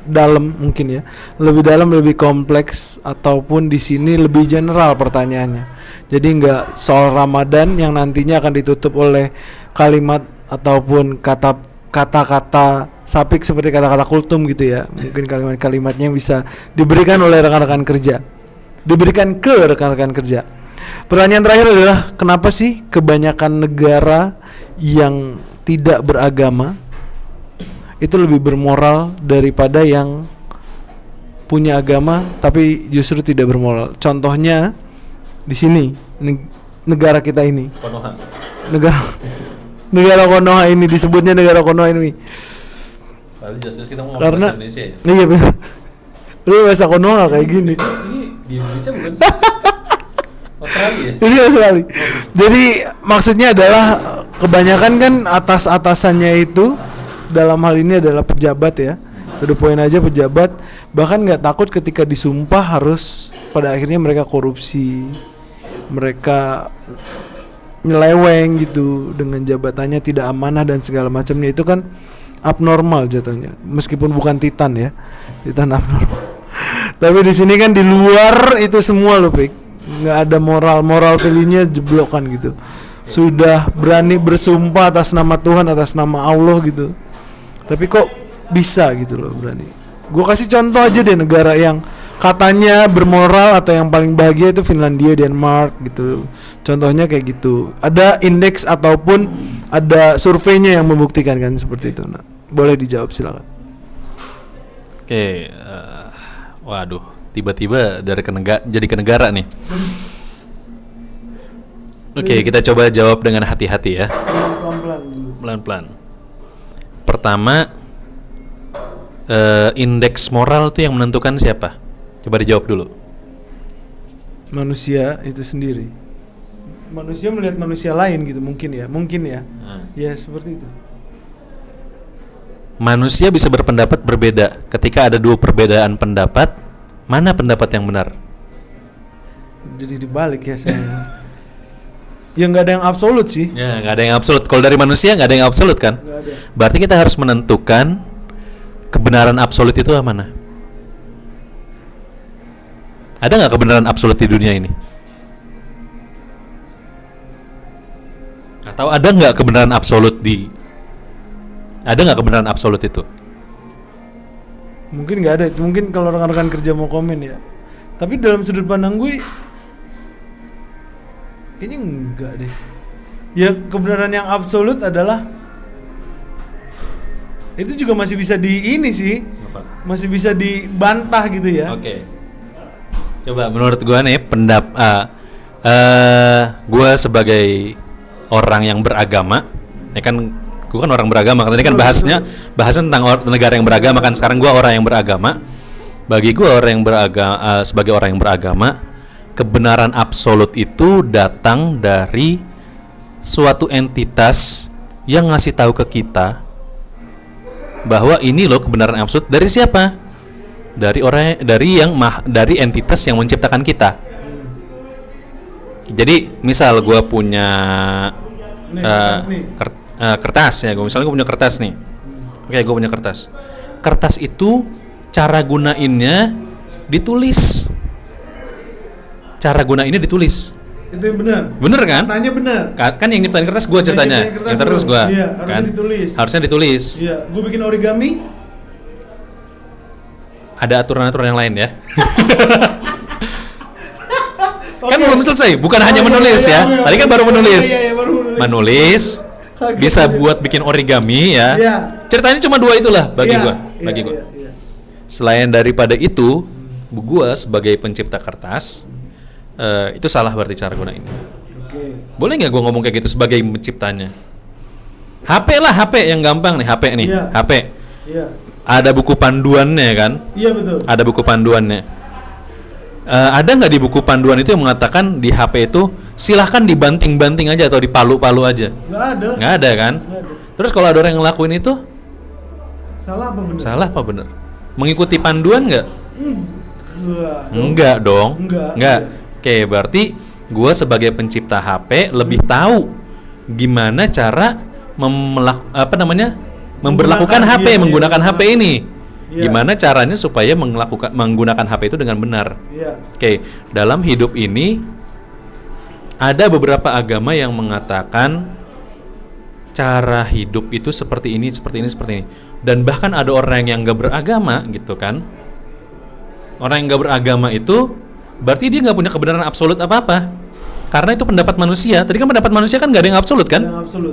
dalam mungkin ya, lebih kompleks ataupun di sini lebih general pertanyaannya. Jadi nggak soal Ramadan yang nantinya akan ditutup oleh kalimat ataupun kata-kata Sapik seperti kata-kata kultum gitu ya. Mungkin kalimat-kalimatnya yang bisa diberikan oleh rekan-rekan kerja, diberikan ke rekan-rekan kerja. Pertanyaan terakhir adalah kenapa sih kebanyakan negara yang tidak beragama itu lebih bermoral daripada yang punya agama tapi justru tidak bermoral? Contohnya di sini negara kita ini. Konoha. Negara Konoha ini disebutnya negara Konoha ini. Kita mau Karena bahasa Indonesia ya? iya benar. Lu bahasa Konoha kayak gini. Ini di Indonesia bukan sih? Australia. Ini sekali. Jadi maksudnya adalah kebanyakan kan atasannya itu dalam hal ini adalah pejabat ya. To the point aja pejabat bahkan nggak takut ketika disumpah harus pada akhirnya mereka korupsi, mereka nyeleweng gitu dengan jabatannya tidak amanah dan segala macamnya. Itu kan abnormal jatuhnya. Meskipun bukan titan ya, titan abnormal. Tapi di sini kan di luar itu semua loh, Pik. Nggak ada moral value-nya jeblokan gitu. Sudah berani bersumpah atas nama Tuhan, atas nama Allah gitu. Tapi kok bisa gitu loh berani. Gue kasih contoh aja deh negara yang katanya bermoral atau yang paling bahagia itu Finlandia, Denmark gitu. Contohnya kayak gitu. Ada indeks ataupun ada surveinya yang membuktikan kan seperti itu. Nah, boleh dijawab silakan. Oke, waduh, tiba-tiba jadi ke negara nih. Oke, kita coba jawab dengan hati-hati ya. Pelan-pelan. Pertama, indeks moral itu yang menentukan siapa? Coba dijawab dulu. Manusia itu sendiri. Manusia melihat manusia lain gitu mungkin ya. Ya seperti itu. Manusia bisa berpendapat berbeda. Ketika ada dua perbedaan pendapat, mana pendapat yang benar? Jadi dibalik ya saya. Ya nggak ada yang absolut sih. Ya, nggak ada yang absolut. Kalau dari manusia nggak ada yang absolut kan? Nggak ada. Berarti kita harus menentukan kebenaran absolut itu mana? Ada nggak kebenaran absolut di dunia ini? Atau ada nggak kebenaran absolut ada nggak kebenaran absolut itu? Mungkin nggak ada. Mungkin kalau rekan-rekan kerja mau komen ya. Tapi dalam sudut pandang gue, kayaknya enggak deh. Ya kebenaran yang absolut adalah itu juga masih bisa masih bisa dibantah gitu ya. Oke. Coba menurut gue nih gue sebagai orang yang beragama, ya kan gue kan orang beragama. Tadi kan bahasan tentang negara yang beragama kan. Sekarang gue orang yang beragama. Bagi gue sebagai orang yang beragama, kebenaran absolut itu datang dari suatu entitas yang ngasih tahu ke kita bahwa ini loh kebenaran absolut. Dari siapa? dari entitas yang menciptakan kita. Jadi misal gue punya kertas ya, misalnya gue punya kertas nih. Oke, gue punya kertas. Kertas itu cara gunainnya ditulis. Itu yang benar. Bener kan? Tanya benar. Kan yang nyiptain kertas gue ceritanya. Yang kertas gue. Iya, Kan? Harusnya ditulis. Iya, gue bikin origami. Ada aturan-aturan yang lain ya. Kan belum selesai, bukan hanya menulis ya. Tadi kan baru menulis. Menulis bisa buat bikin origami ya. Ceritanya cuma 2 itulah bagi gua. Selain daripada itu, gua sebagai pencipta kertas itu salah berarti cara gunain. Boleh nggak gua ngomong kayak gitu sebagai penciptanya? HP yang gampang nih, HP nih. HP. Ada buku panduannya kan? Iya betul. Ada buku panduannya. Ada nggak di buku panduan itu yang mengatakan di HP itu silahkan dibanting-banting aja atau dipalu-palu aja? Nggak ada kan? Nggak ada. Terus kalau ada orang yang ngelakuin itu Salah apa benar? salah apa benar? Mengikuti panduan nggak? Enggak Enggak dong. Enggak. Oke, berarti gue sebagai pencipta HP lebih tahu gimana cara memberlakukan HP, menggunakan HP ini. Gimana caranya supaya menggunakan HP itu dengan benar. Oke, dalam hidup ini ada beberapa agama yang mengatakan cara hidup itu seperti ini. Dan bahkan ada orang yang nggak beragama gitu kan. Orang yang nggak beragama itu berarti dia nggak punya kebenaran absolut apa-apa. Karena itu pendapat manusia. Tadi kan pendapat manusia kan nggak ada yang absolut kan?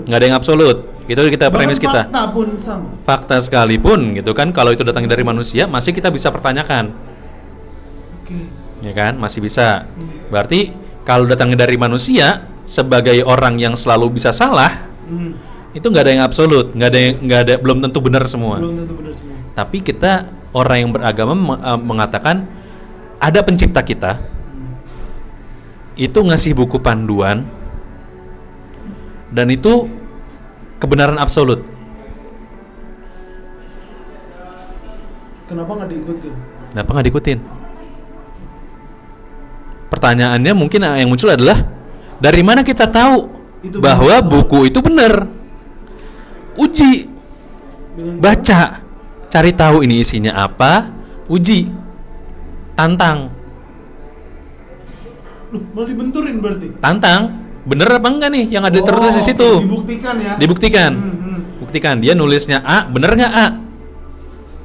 Nggak ada yang absolut. Itu kita premis kita. Fakta pun sama. Fakta sekalipun gitu kan, kalau itu datang dari manusia masih kita bisa pertanyakan. Ya kan, masih bisa. Berarti kalau datangnya dari manusia sebagai orang yang selalu bisa salah, itu nggak ada yang absolut, nggak ada belum tentu benar semua. Tapi kita orang yang beragama mengatakan ada pencipta kita. Itu ngasih buku panduan dan itu kebenaran absolut. Kenapa nggak diikutin? Pertanyaannya mungkin yang muncul adalah dari mana kita tahu itu bahwa buku itu benar? Uji, baca, cari tahu ini isinya apa, uji, tantang. Mau dibenturin berarti? Tantang, bener apa enggak nih yang ada tertulis di situ? Dibuktikan ya. Buktikan dia nulisnya A, bener nggak A?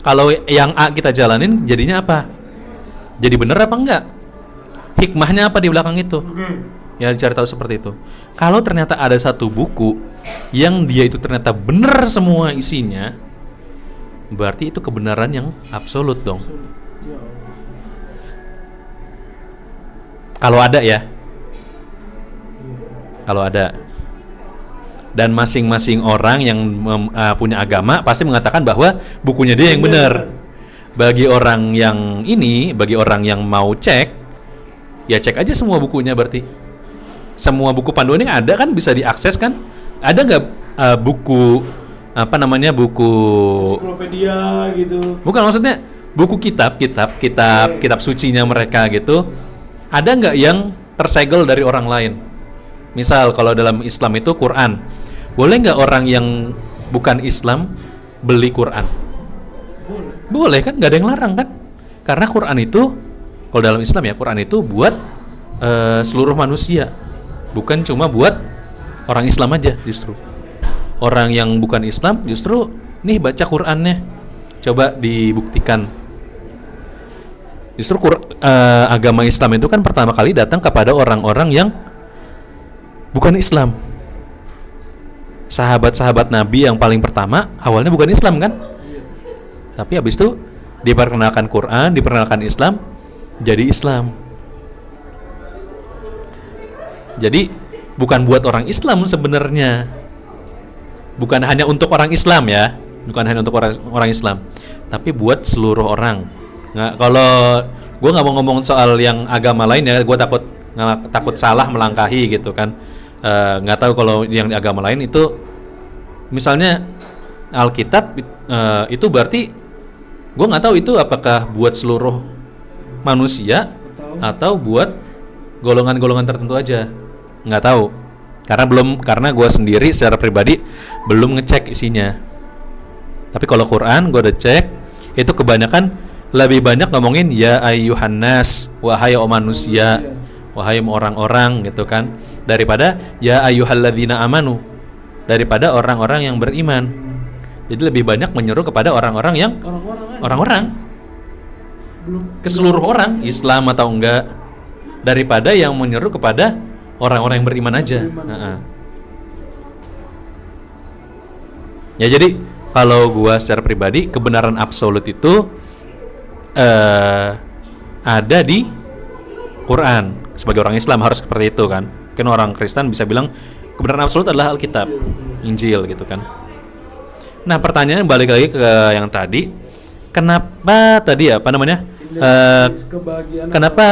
Kalau yang A kita jalanin jadinya apa? Jadi bener apa enggak? Hikmahnya apa di belakang itu? Ya cari tahu seperti itu. Kalau ternyata ada satu buku yang dia itu ternyata bener semua isinya, berarti itu kebenaran yang absolut dong. Kalau ada ya. Kalau ada. Dan masing-masing orang yang punya agama pasti mengatakan bahwa bukunya dia yang benar. Bagi orang yang bagi orang yang mau cek, ya cek aja semua bukunya berarti. Semua buku panduan yang ada kan bisa diakses kan? Ada nggak buku buku ensiklopedia gitu? Bukan, maksudnya buku kitab sucinya mereka gitu. Ada nggak yang tersegel dari orang lain? Misal kalau dalam Islam itu Quran, boleh nggak orang yang bukan Islam beli Quran? Boleh kan? Nggak ada yang larang kan? Karena Quran itu, kalau dalam Islam ya, Quran itu buat seluruh manusia, bukan cuma buat orang Islam aja. Justru orang yang bukan Islam justru nih baca Qurannya, coba dibuktikan. Justru agama Islam itu kan pertama kali datang kepada orang-orang yang bukan Islam. Sahabat-sahabat Nabi yang paling pertama awalnya bukan Islam kan? Tapi habis itu diperkenalkan Quran, diperkenalkan Islam, jadi Islam. Jadi bukan buat orang Islam sebenarnya. Bukan hanya untuk orang Islam ya, bukan hanya untuk orang Islam, tapi buat seluruh orang. Nggak, kalau gue nggak mau ngomong soal yang agama lain ya, gue takut salah melangkahi gitu kan. Nggak tahu kalau yang di agama lain itu, misalnya Alkitab itu berarti Gue nggak tahu itu apakah buat seluruh manusia atau buat golongan-golongan tertentu aja, nggak tahu. Karena gue sendiri secara pribadi belum ngecek isinya. Tapi kalau Quran gue udah cek, itu kebanyakan lebih banyak ngomongin ya ayyuhan nas, wahai manusia, wahai orang-orang gitu kan, daripada ya ayyuhalladzina amanu, daripada orang-orang yang beriman. Jadi lebih banyak menyeru kepada orang-orang yang orang-orang ke seluruh orang, Islam atau enggak, daripada yang menyeru kepada orang-orang yang beriman aja. Ya jadi kalau gua secara pribadi, kebenaran absolut itu ada di Quran. Sebagai orang Islam harus seperti itu kan. Mungkin orang Kristen bisa bilang kebenaran absolut adalah Alkitab, Injil gitu kan. Nah pertanyaannya balik lagi ke yang tadi, kenapa tadi apa namanya? Kenapa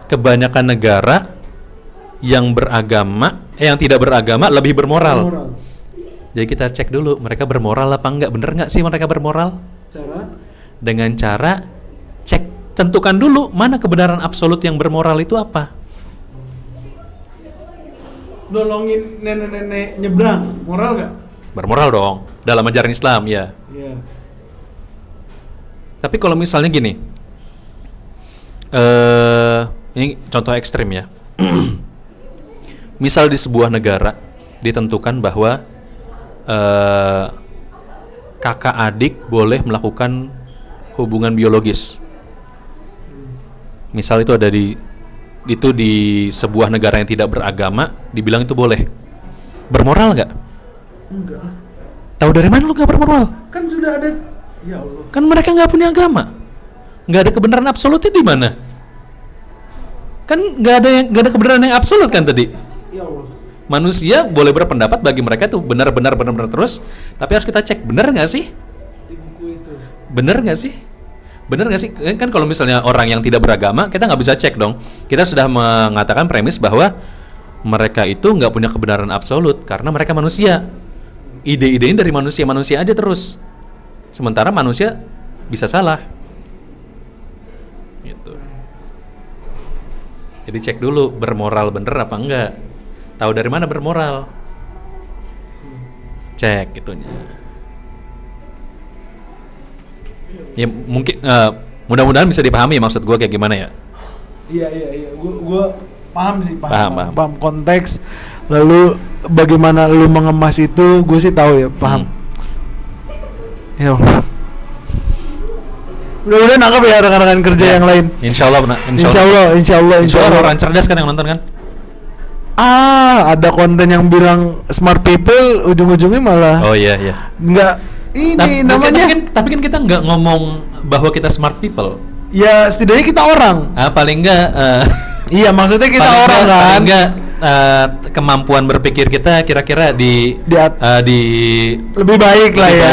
kebanyakan negara yang beragama, yang tidak beragama lebih bermoral? Jadi kita cek dulu mereka bermoral apa enggak, bener nggak sih mereka bermoral? Dengan cara cek, tentukan dulu mana kebenaran absolut yang bermoral itu apa. Nolongin nenek-nenek nyebrang, moral nggak? Bermoral dong, dalam ajaran Islam ya. Iya. Tapi kalau misalnya gini, ini contoh ekstrim ya. Misal di sebuah negara ditentukan bahwa kakak adik boleh melakukan hubungan biologis. Misal itu ada di sebuah negara yang tidak beragama, dibilang itu boleh. Bermoral nggak? Enggak. Tahu dari mana lu nggak bermoral? Kan sudah ada. Ya Allah. Kan mereka nggak punya agama, nggak ada kebenaran absolutnya di mana? Kan nggak ada kebenaran yang absolut kan tadi. Ya Allah. Manusia boleh berpendapat, bagi mereka itu benar terus, tapi harus kita cek benar nggak sih? Di buku itu. Benar nggak sih? Benar nggak sih? Kan kalau misalnya orang yang tidak beragama, kita nggak bisa cek dong. Kita sudah mengatakan premis bahwa mereka itu nggak punya kebenaran absolut karena mereka manusia. Ide-idenya dari manusia aja terus. Sementara manusia bisa salah. Gitu. Jadi cek dulu bermoral bener apa enggak. Tahu dari mana bermoral? Cek gitunya. Ya mungkin mudah-mudahan bisa dipahami maksud gue kayak gimana ya. Iya. Gue paham sih, Paham. konteks. Lalu bagaimana lu mengemas itu, gue sih tahu ya, paham. Ya Allah. Mudah-mudahan nangkep ya rekan-rekan kerja yang lain. Insya Allah. Insya Allah. Orang cerdas kan yang nonton kan? Ada konten yang bilang smart people, ujung-ujungnya malah Oh iya. nggak ini namanya. Tapi kan kita nggak ngomong bahwa kita smart people. Ya setidaknya kita orang. Paling nggak. Iya maksudnya kita orang kan. Paling nggak kemampuan berpikir kita kira-kira di lebih baik lah ya.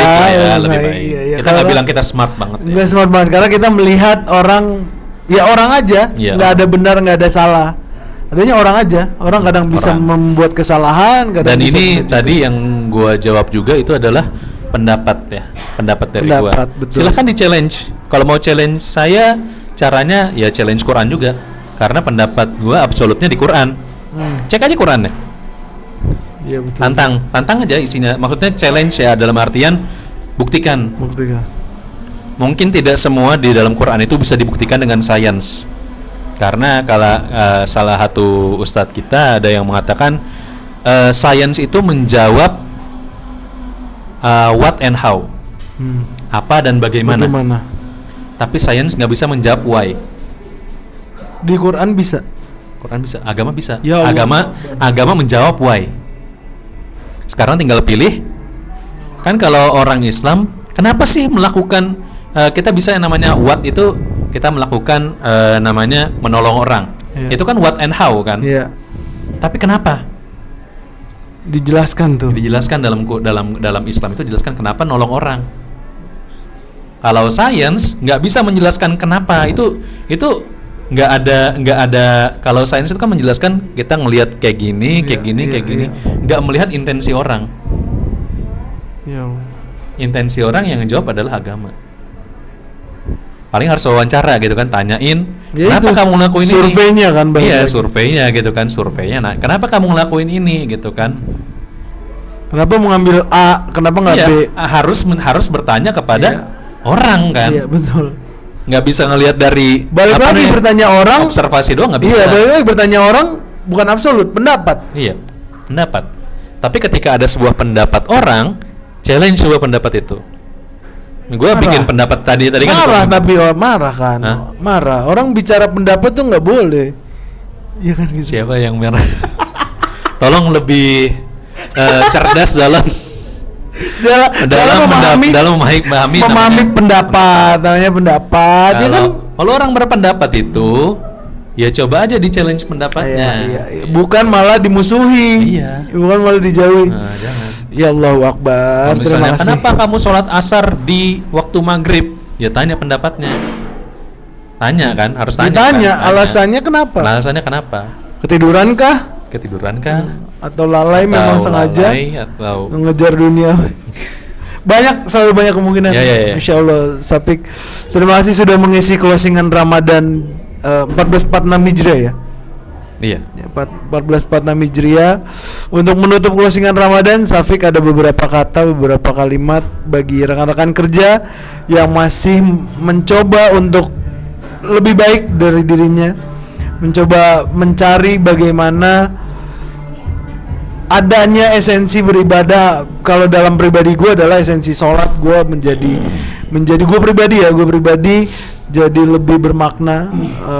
Lebih baik. Iya, Kita nggak bilang kita smart banget. Nggak smart banget karena kita melihat orang, ya orang aja, nggak ada benar, nggak ada salah. Adanya orang aja, orang kadang bisa membuat kesalahan. Dan ini tadi yang gua jawab juga itu adalah pendapat dari gua. Betul. Silahkan di challenge. Kalau mau challenge saya, caranya ya challenge Quran juga. Karena pendapat gua absolutnya di Quran. Cek aja Qurannya. Iya betul. Tantang aja isinya. Maksudnya challenge ya dalam artian buktikan. Mungkin tidak semua di dalam Quran itu bisa dibuktikan dengan sains. Karena kalau salah satu ustadz kita ada yang mengatakan sains itu menjawab what and how, apa dan bagaimana. Tapi sains nggak bisa menjawab why. Di Quran bisa. Agama bisa. Ya Allah. Agama menjawab why. Sekarang tinggal pilih. Kan kalau orang Islam, kenapa sih melakukan kita bisa yang namanya what itu kita melakukan namanya menolong orang. Itu kan what and how kan. Tapi kenapa? Dijelaskan dalam Islam itu dijelaskan kenapa nolong orang. Kalau sains nggak bisa menjelaskan kenapa, itu nggak ada. Kalau sains itu kan menjelaskan kita ngelihat kayak gini, nggak melihat intensi orang. intensi orang yang jawab adalah agama. Paling harus wawancara gitu kan, tanyain Ya kenapa itu, kamu ngelakuin ini? surveinya kan, balik Iya, lagi. surveinya gitu kan, surveinya. Nah, kenapa kamu ngelakuin ini gitu kan? Kenapa mengambil A, kenapa nggak Iya, B? harus bertanya kepada Iya. orang kan. Iya betul. Nggak bisa ngelihat dari Balik apa lagi namanya, bertanya orang. observasi doang nggak bisa. Iya, balik lagi bertanya orang bukan absolut, pendapat. Iya, pendapat. Tapi ketika ada sebuah pendapat orang, challenge sebuah pendapat itu. Gue Marah. bikin pendapat tadi kan. Marah tapi marah kan. Hah? Marah. Orang bicara pendapat tuh nggak boleh. Iya kan gitu. Siapa yang merah? Tolong lebih cerdas dalam memahami pendapat, namanya pendapat. Dia kan Kalau orang berpendapat itu, ya coba aja di challenge pendapatnya. iya. Bukan malah dimusuhi. Iya. Bukan malah dijauhi. Nah, jangan. Ya Allahu Akbar. Kalau misalnya, Terima kasih. kenapa kamu sholat asar di waktu maghrib? Ya tanya pendapatnya. Tanya kan, harus tanya. Ditanya kan? Tanya. alasannya kenapa? Alasannya kenapa? Ketiduran kah? Ketiduran kah? Atau lalai memang Atau sengaja lalai, atau mengejar dunia? Selalu banyak kemungkinan. Ya. Insya Allah, Sapik. Terima kasih sudah mengisi closingan Ramadan 1446 Hijriah ya. iya. 1446 Hijriah. Untuk menutup closingan Ramadan, Safik ada beberapa kata, beberapa kalimat bagi rekan-rekan kerja yang masih mencoba untuk lebih baik dari dirinya, mencoba mencari bagaimana adanya esensi beribadah. Kalau dalam pribadi gue adalah esensi sholat. Gue menjadi gue pribadi jadi lebih bermakna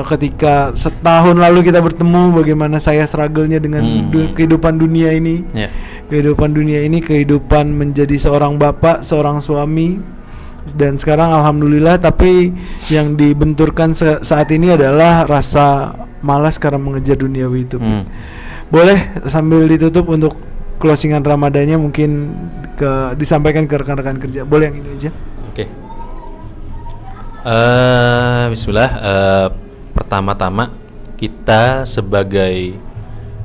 ketika setahun lalu kita bertemu, bagaimana saya struggle-nya dengan kehidupan dunia ini. Ya. Kehidupan menjadi seorang bapak, seorang suami, dan sekarang alhamdulillah. Tapi yang dibenturkan saat ini adalah rasa malas karena mengejar duniawi itu. Boleh sambil ditutup untuk closingan Ramadannya mungkin disampaikan ke rekan-rekan kerja. Boleh yang ini aja. Oke. Bismillah. Pertama-tama kita sebagai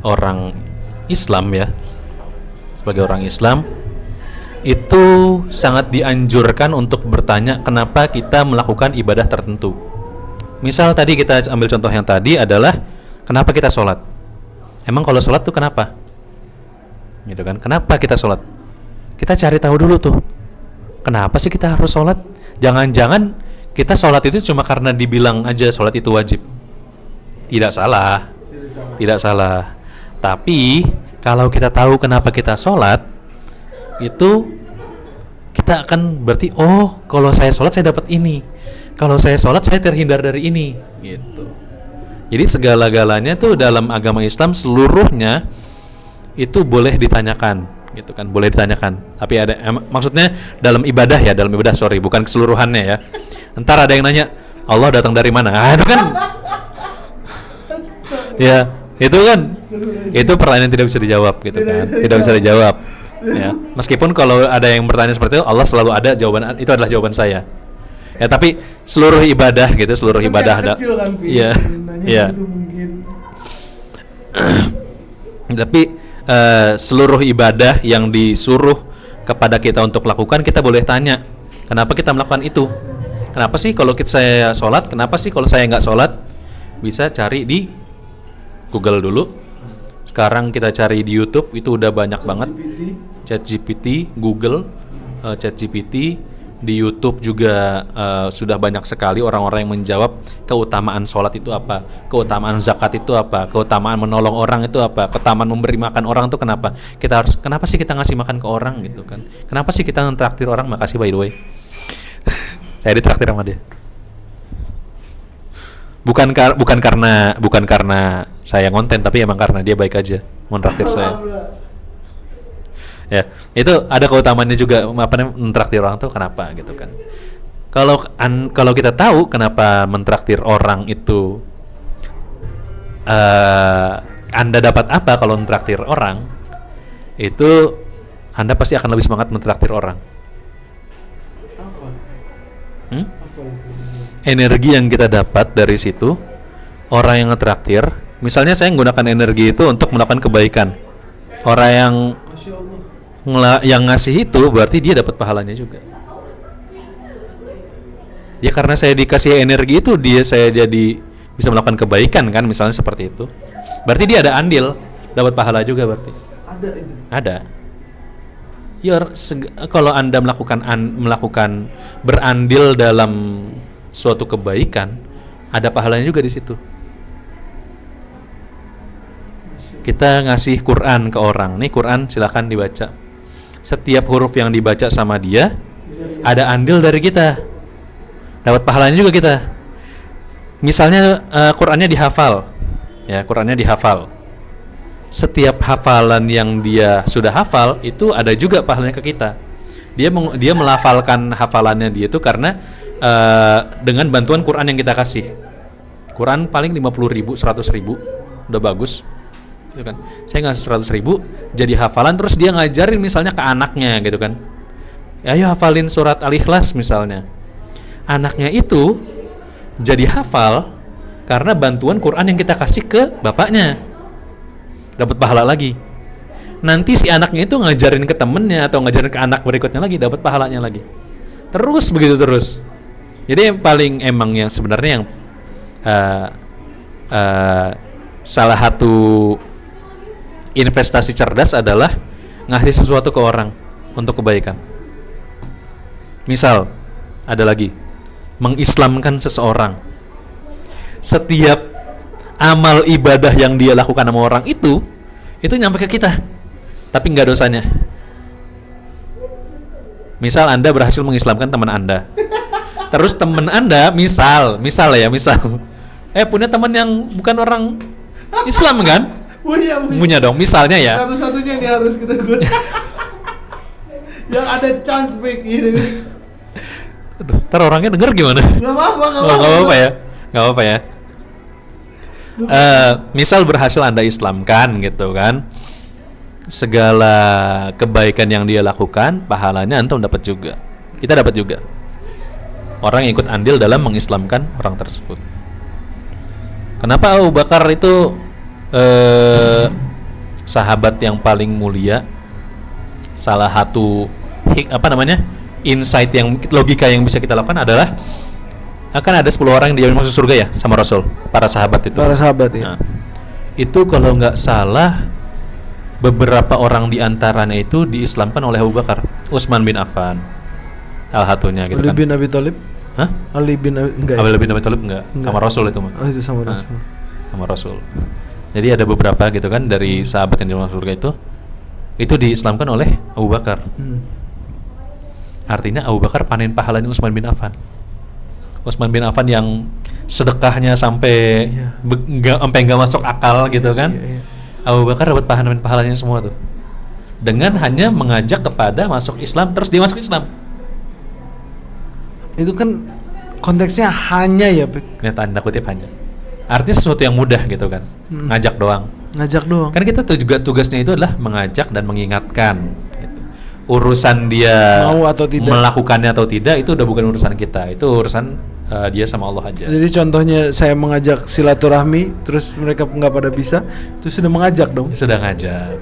orang Islam ya, sebagai orang Islam itu sangat dianjurkan untuk bertanya kenapa kita melakukan ibadah tertentu. Misal tadi kita ambil contoh yang tadi adalah kenapa kita sholat. Emang kalau sholat tuh kenapa? Gitu kan? Kenapa kita sholat? Kita cari tahu dulu tuh. Kenapa sih kita harus sholat? Jangan-jangan kita sholat itu cuma karena dibilang aja sholat itu wajib. Tidak salah. Tapi kalau kita tahu kenapa kita sholat, itu kita akan berarti, oh kalau saya sholat saya dapat ini. Kalau saya sholat saya terhindar dari ini. Gitu. Jadi segala-galanya tuh dalam agama Islam seluruhnya itu boleh ditanyakan, gitu kan? Boleh ditanyakan. Tapi ada maksudnya dalam ibadah, bukan keseluruhannya ya. Entar ada yang nanya, Allah datang dari mana? Ah, itu kan ya, itu pertanyaan yang tidak bisa dijawab gitu kan. Tidak bisa dijawab. Ya, meskipun kalau ada yang bertanya seperti itu, Allah selalu ada jawaban, itu adalah jawaban saya. Ya, tapi seluruh ibadah gitu, ada. Iya. Iya. Tapi seluruh ibadah yang disuruh kepada kita untuk lakukan, kita boleh tanya, kenapa kita melakukan itu? Kenapa sih kalau saya sholat? Kenapa sih kalau saya nggak sholat? Bisa cari di Google dulu. Sekarang kita cari di YouTube, itu udah banyak banget. ChatGPT, Google, ChatGPT. Di YouTube juga sudah banyak sekali orang-orang yang menjawab keutamaan sholat itu apa, keutamaan zakat itu apa, keutamaan menolong orang itu apa, keutamaan memberi makan orang itu kenapa. Kenapa sih kita ngasih makan ke orang gitu kan? Kenapa sih kita ngetraktir orang? Makasih by the way. Saya ditraktir sama dia. Bukan karena saya ngonten, tapi emang karena dia baik aja mentraktir saya. Ya, itu ada keutamaannya juga, mentraktir orang tuh kenapa gitu kan. Kalau kita tahu kenapa mentraktir orang itu, Anda dapat apa kalau mentraktir orang, itu Anda pasti akan lebih semangat mentraktir orang. Energi yang kita dapat dari situ, orang yang ngetraktir, misalnya saya menggunakan energi itu untuk melakukan kebaikan. Orang yang yang ngasih itu berarti dia dapat pahalanya juga. Ya karena saya dikasih energi itu, saya jadi bisa melakukan kebaikan kan, misalnya seperti itu. Berarti dia ada andil, dapat pahala juga berarti. Ada itu. Ada. Ya kalau Anda melakukan berandil dalam suatu kebaikan, ada pahalanya juga di situ. Kita ngasih Quran ke orang. Nih Quran silakan dibaca. Setiap huruf yang dibaca sama dia ada andil dari kita. Dapat pahalanya juga kita. Misalnya Qurannya dihafal. Ya, Qurannya dihafal. Setiap hafalan yang dia sudah hafal itu ada juga pahalanya ke kita. Dia melafalkan hafalannya dia itu karena dengan bantuan Quran yang kita kasih. Quran paling 50.000, 100.000 udah bagus. Gitu kan. Saya ngasih 100.000 jadi hafalan, terus dia ngajarin misalnya ke anaknya gitu kan. Ayo hafalin surat Al-Ikhlas misalnya. Anaknya itu jadi hafal karena bantuan Quran yang kita kasih ke bapaknya. Dapat pahala lagi. Nanti si anaknya itu ngajarin ke temennya atau ngajarin ke anak berikutnya lagi, dapat pahalanya lagi. Terus begitu terus. Jadi yang paling emang yang sebenarnya yang salah satu investasi cerdas adalah ngasih sesuatu ke orang untuk kebaikan. Misal, ada lagi, mengislamkan seseorang. Setiap amal ibadah yang dia lakukan sama orang itu nyampe ke kita, tapi nggak dosanya. Misal Anda berhasil mengislamkan teman Anda, terus teman Anda misal punya teman yang bukan orang Islam kan? Punya dong, misalnya ya. Satu-satunya nih harus kita gunakan. Yang ada chance back ini. Aduh, ntar orangnya denger gimana? Gak apa-apa ya. Gak apa-apa ya. Misal berhasil Anda islamkan gitu kan, segala kebaikan yang dia lakukan pahalanya antum dapat juga, kita dapat juga. Orang yang ikut andil dalam mengislamkan orang tersebut. Kenapa Abu Bakar itu sahabat yang paling mulia? Salah satu insight yang logika yang bisa kita lakukan adalah akan ada 10 orang yang dijamin masuk surga ya sama Rasul, para sahabat itu. Para sahabat ya. Nah, itu kalau nggak salah beberapa orang di antaranya itu diislamkan oleh Abu Bakar, Utsman bin Affan, salah satunya gitu Ali kan. bin Abi Thalib? Hah? Ali bin enggak. Ali bin Abi Thalib enggak, sama Rasul itu mah. Oh, itu sama Rasul. Sama Rasul. Jadi ada beberapa gitu kan dari sahabat yang dimasuk surga itu diislamkan oleh Abu Bakar. Artinya Abu Bakar panen pahalanya Utsman bin Affan. Utsman bin Affan yang sedekahnya sampai nggak masuk akal gitu kan. Abu Bakar dapat pahalanya semua tuh. Dengan hanya mengajak kepada masuk Islam, terus dia masuk Islam. Itu kan konteksnya hanya ya, Bek. Ini tanda kutip hanya. Artinya sesuatu yang mudah gitu kan. Ngajak doang. Kan kita juga tugasnya itu adalah mengajak dan mengingatkan. Gitu. Urusan dia mau atau tidak, melakukannya atau tidak itu udah bukan urusan kita. Itu urusan dia sama Allah aja. Jadi contohnya saya mengajak silaturahmi, terus mereka nggak pada bisa, itu sudah mengajak dong. Sudah ngajak.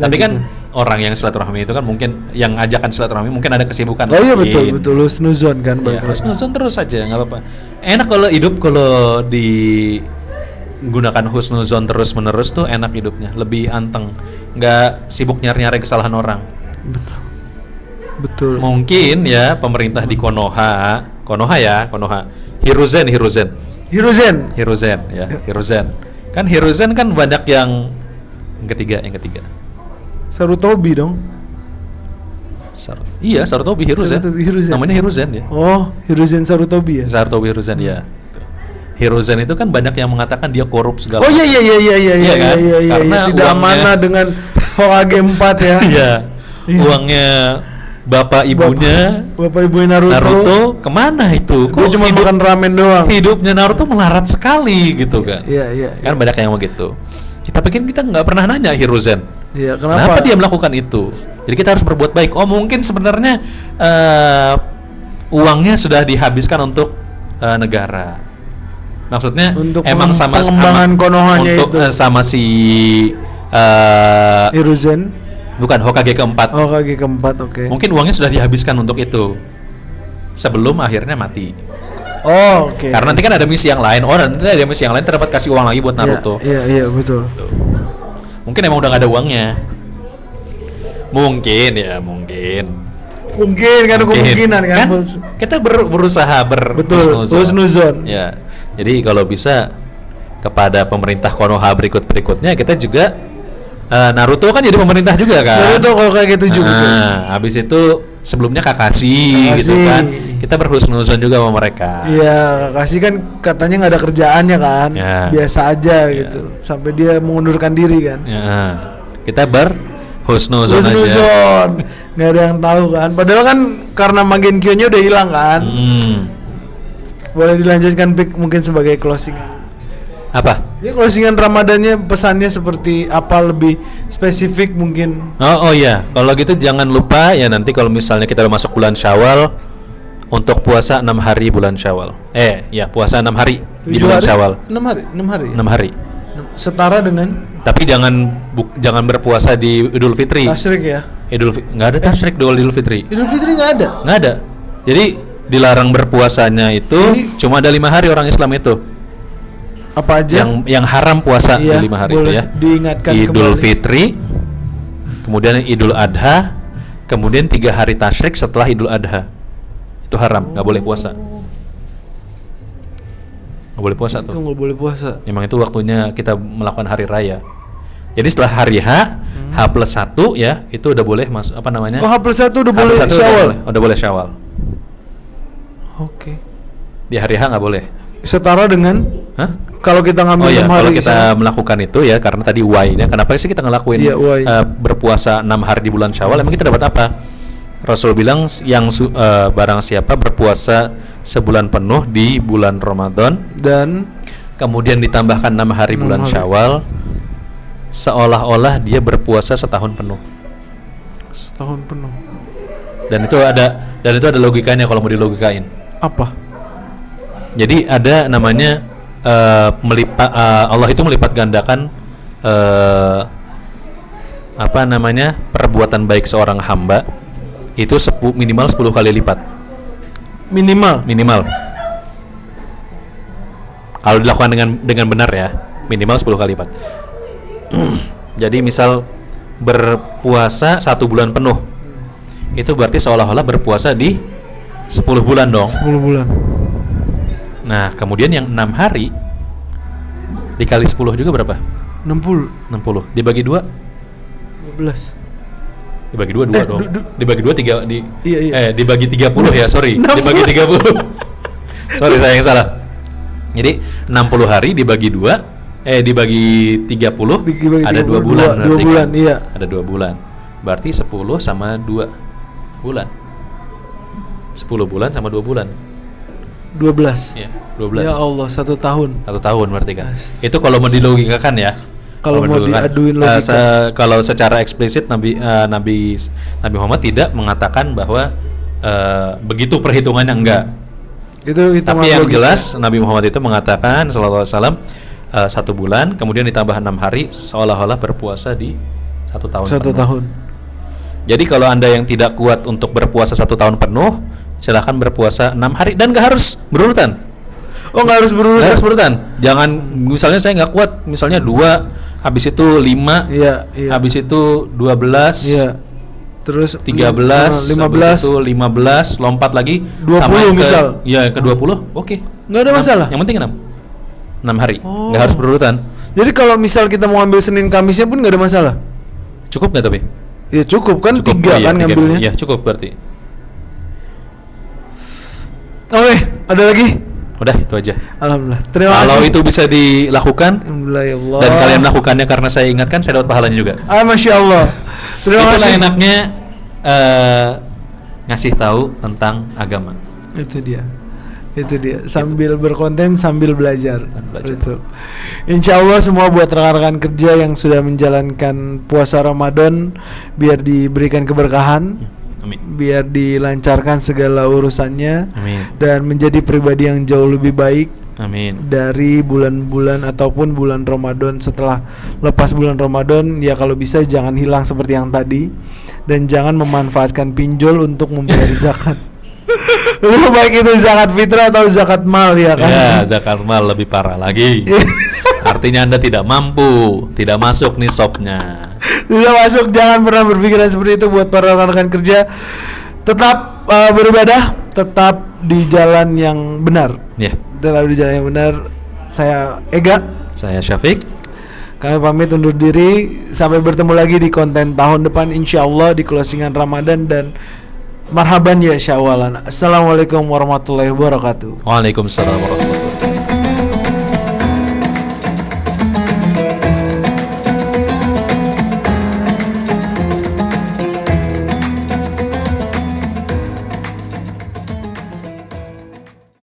Tapi kan orang yang silaturahmi itu kan mungkin yang ajakan silaturahmi mungkin ada kesibukan. Oh iya betul husnuzon kan. Ya, husnuzon terus aja nggak apa-apa. Enak kalau hidup kalau digunakan husnuzon terus menerus tuh enak hidupnya, lebih anteng, nggak sibuk nyari kesalahan orang. Betul. Mungkin ya pemerintah di Konoha. Hiruzen. Kan Hiruzen kan banyak yang ketiga. Sarutobi dong. Sarutobi Hiruzen. Namanya Hiruzen ya. Oh, Hiruzen Sarutobi ya. Sarutobi Hiruzen ya. Hiruzen itu kan banyak yang mengatakan dia korup segala. Oh iya. Kan? Karena tidak amanah dengan Hokage 4 ya. Iya. Uangnya bapak ibunya Naruto kemana itu? Dia cuma makan ramen doang. Hidupnya Naruto melarat sekali gitu kan. Iya. Kan banyak yang begitu. Kita pikir kita nggak pernah nanya Hiruzen. Iya, kenapa dia melakukan itu? Jadi kita harus berbuat baik. Oh mungkin sebenarnya uangnya sudah dihabiskan untuk negara. Maksudnya untuk emang sama pengembangan Konohanya untuk itu. sama si Hiruzen. bukan Hokage keempat. Oh, kaki keempat, oke. Mungkin uangnya sudah dihabiskan untuk itu sebelum akhirnya mati. Oh, oke. Karena nanti kan ada misi yang lain. Oh, nanti ada misi yang lain terdapat kasih uang lagi buat Naruto. Iya, betul. Tuh. Mungkin emang udah gak ada uangnya. Mungkin ya, mungkin. Mungkin kan kemungkinan kan, Bos. Kita berusaha Betul, husnuzon. Ya. Jadi kalau bisa kepada pemerintah Konoha berikutnya kita juga Naruto kan jadi pemerintah juga kan. Naruto kalau kayak gitu juga. Habis itu sebelumnya Kakashi gitu kan. Kita berhusnuzon juga sama mereka. Iya, Kakashi kan katanya nggak ada kerjaannya kan. Ya. Biasa aja gitu. Sampai dia mengundurkan diri kan. Ya. Kita berhusnuzon aja. Husnuzon. Nggak ada yang tahu kan. Padahal kan karena Mangenkyo-nya udah hilang kan. Boleh dilanjutkan Pik mungkin sebagai closingan. Apa? Ya closingan Ramadannya pesannya seperti apa, lebih spesifik mungkin. Oh iya, kalau gitu jangan lupa ya nanti kalau misalnya kita udah masuk bulan Syawal untuk puasa 6 hari bulan Syawal. Ya puasa 6 hari di bulan Syawal. 6 hari. 6 hari. Setara dengan Tapi jangan berpuasa di Idul Fitri. tasyrik ya. Nggak ada tasyrik di Idul Fitri. Idul Fitri nggak ada. Nggak ada. Jadi dilarang berpuasanya itu cuma ada 5 hari orang Islam itu. Apa aja? Yang haram puasa Iya, di 5 hari itu boleh ya. diingatkan Idul kembali. Fitri, kemudian Idul Adha, kemudian 3 hari tasyrik setelah Idul Adha. Itu haram, nggak boleh puasa. Nggak boleh puasa Itu tuh. nggak boleh puasa. Memang itu waktunya kita melakukan hari raya. Jadi setelah hari H+1 ya, itu udah boleh apa namanya? Oh, H+1 udah boleh H+1 Syawal. Udah boleh Syawal. Oke. Di hari H nggak boleh. Setara dengan Hah? kalau kita ngambil Oh ya, 6 hari kalau kita melakukan itu ya, karena tadi why-nya, kenapa sih kita ngelakuin Iya, why. berpuasa 6 hari di bulan Syawal? Emang kita dapat apa? Rasul bilang barang siapa berpuasa sebulan penuh di bulan Ramadan dan kemudian ditambahkan 6 hari bulan 6 hari. Syawal, seolah-olah dia berpuasa setahun penuh. setahun penuh. Dan itu ada logikanya kalau mau dilogikain. Apa? Jadi ada namanya Allah itu melipat gandakan apa namanya perbuatan baik seorang hamba itu minimal 10 kali lipat. Minimal. Kalau dilakukan dengan benar ya, minimal 10 kali lipat. Jadi misal berpuasa 1 bulan penuh, itu berarti seolah-olah berpuasa di 10 bulan dong. 10 bulan. Nah, kemudian yang 6 hari dikali 10 juga berapa? 60. 60. Dibagi 2? 12. Dibagi 2 dong. Dibagi 2 3 Iya. dibagi 30 ya, sorry. 60. Dibagi 30. Sorry, saya yang salah. Jadi 60 hari dibagi 2 dibagi 30 Dibagi ada 2 30, bulan. dua berarti bulan, kan? iya. Ada 2 bulan. Berarti 10 sama 2 bulan. 10 bulan sama 2 bulan. 12. Ya, 12. Ya Allah, 1 tahun. 1 tahun berarti kan. Itu kalau mau dilogikakan ya. Kalau mau diaduin logika. Kalau secara eksplisit Nabi Muhammad tidak mengatakan bahwa begitu perhitungannya, enggak. Itu hitungan Tapi yang logika. jelas Nabi Muhammad itu mengatakan sallallahu alaihi wasallam 1 bulan kemudian ditambah 6 hari seolah-olah berpuasa di 1 tahun. 1 penuh. tahun. Jadi kalau Anda yang tidak kuat untuk berpuasa 1 tahun penuh, silahkan berpuasa 6 hari dan nggak harus berurutan. Oh, nggak harus berurutan. Nggak harus berurutan. Jangan misalnya saya nggak kuat, misalnya 2, habis itu 5, Iya. habis itu 12, Iya. Terus 13, 15, habis itu 15, lompat lagi 20 sampai misal. Iya, ke 20. Oke. Nggak ada masalah. Yang penting 6 hari. Oh. Nggak harus berurutan. Jadi kalau misal kita mau ambil Senin Kamisnya pun nggak ada masalah. Cukup nggak tapi? Ya cukup kan, Cukup. 3 Oh, iya, kan 3. ngambilnya. Iya, cukup berarti. Oke, ada lagi? Udah, itu aja. Alhamdulillah. Terima Kalau kasih. itu bisa dilakukan Alhamdulillah ya Allah. dan kalian lakukannya karena saya ingatkan, saya dapat pahalanya juga. Masya Allah. Terima Itulah kasih. enaknya ngasih tahu tentang agama. Itu dia. Sambil berkonten sambil belajar. Betul. Insya Allah semua buat rekan-rekan kerja yang sudah menjalankan puasa Ramadan biar diberikan keberkahan, Amin. biar dilancarkan segala urusannya Amin. dan menjadi pribadi yang jauh lebih baik Amin. dari bulan-bulan ataupun bulan Ramadan. Setelah lepas bulan Ramadan, ya kalau bisa jangan hilang seperti yang tadi, dan jangan memanfaatkan pinjol untuk membayar zakat. Baik itu zakat fitrah atau zakat mal, ya kan? Ya, zakat mal lebih parah lagi. Artinya Anda tidak mampu, tidak masuk nisabnya. Tidak masuk, jangan pernah berpikiran seperti itu. Buat para rekan-rekan kerja, tetap beribadah, tetap di jalan yang benar. Ya, Tetap di jalan yang benar. Saya Ega, saya Syafiq. kami pamit undur diri. Sampai bertemu lagi di konten tahun depan, insya Allah di closingan Ramadan, dan marhaban ya syawalan. Assalamualaikum warahmatullahi wabarakatuh. Waalaikumsalam warahmatullahi wabarakatuh.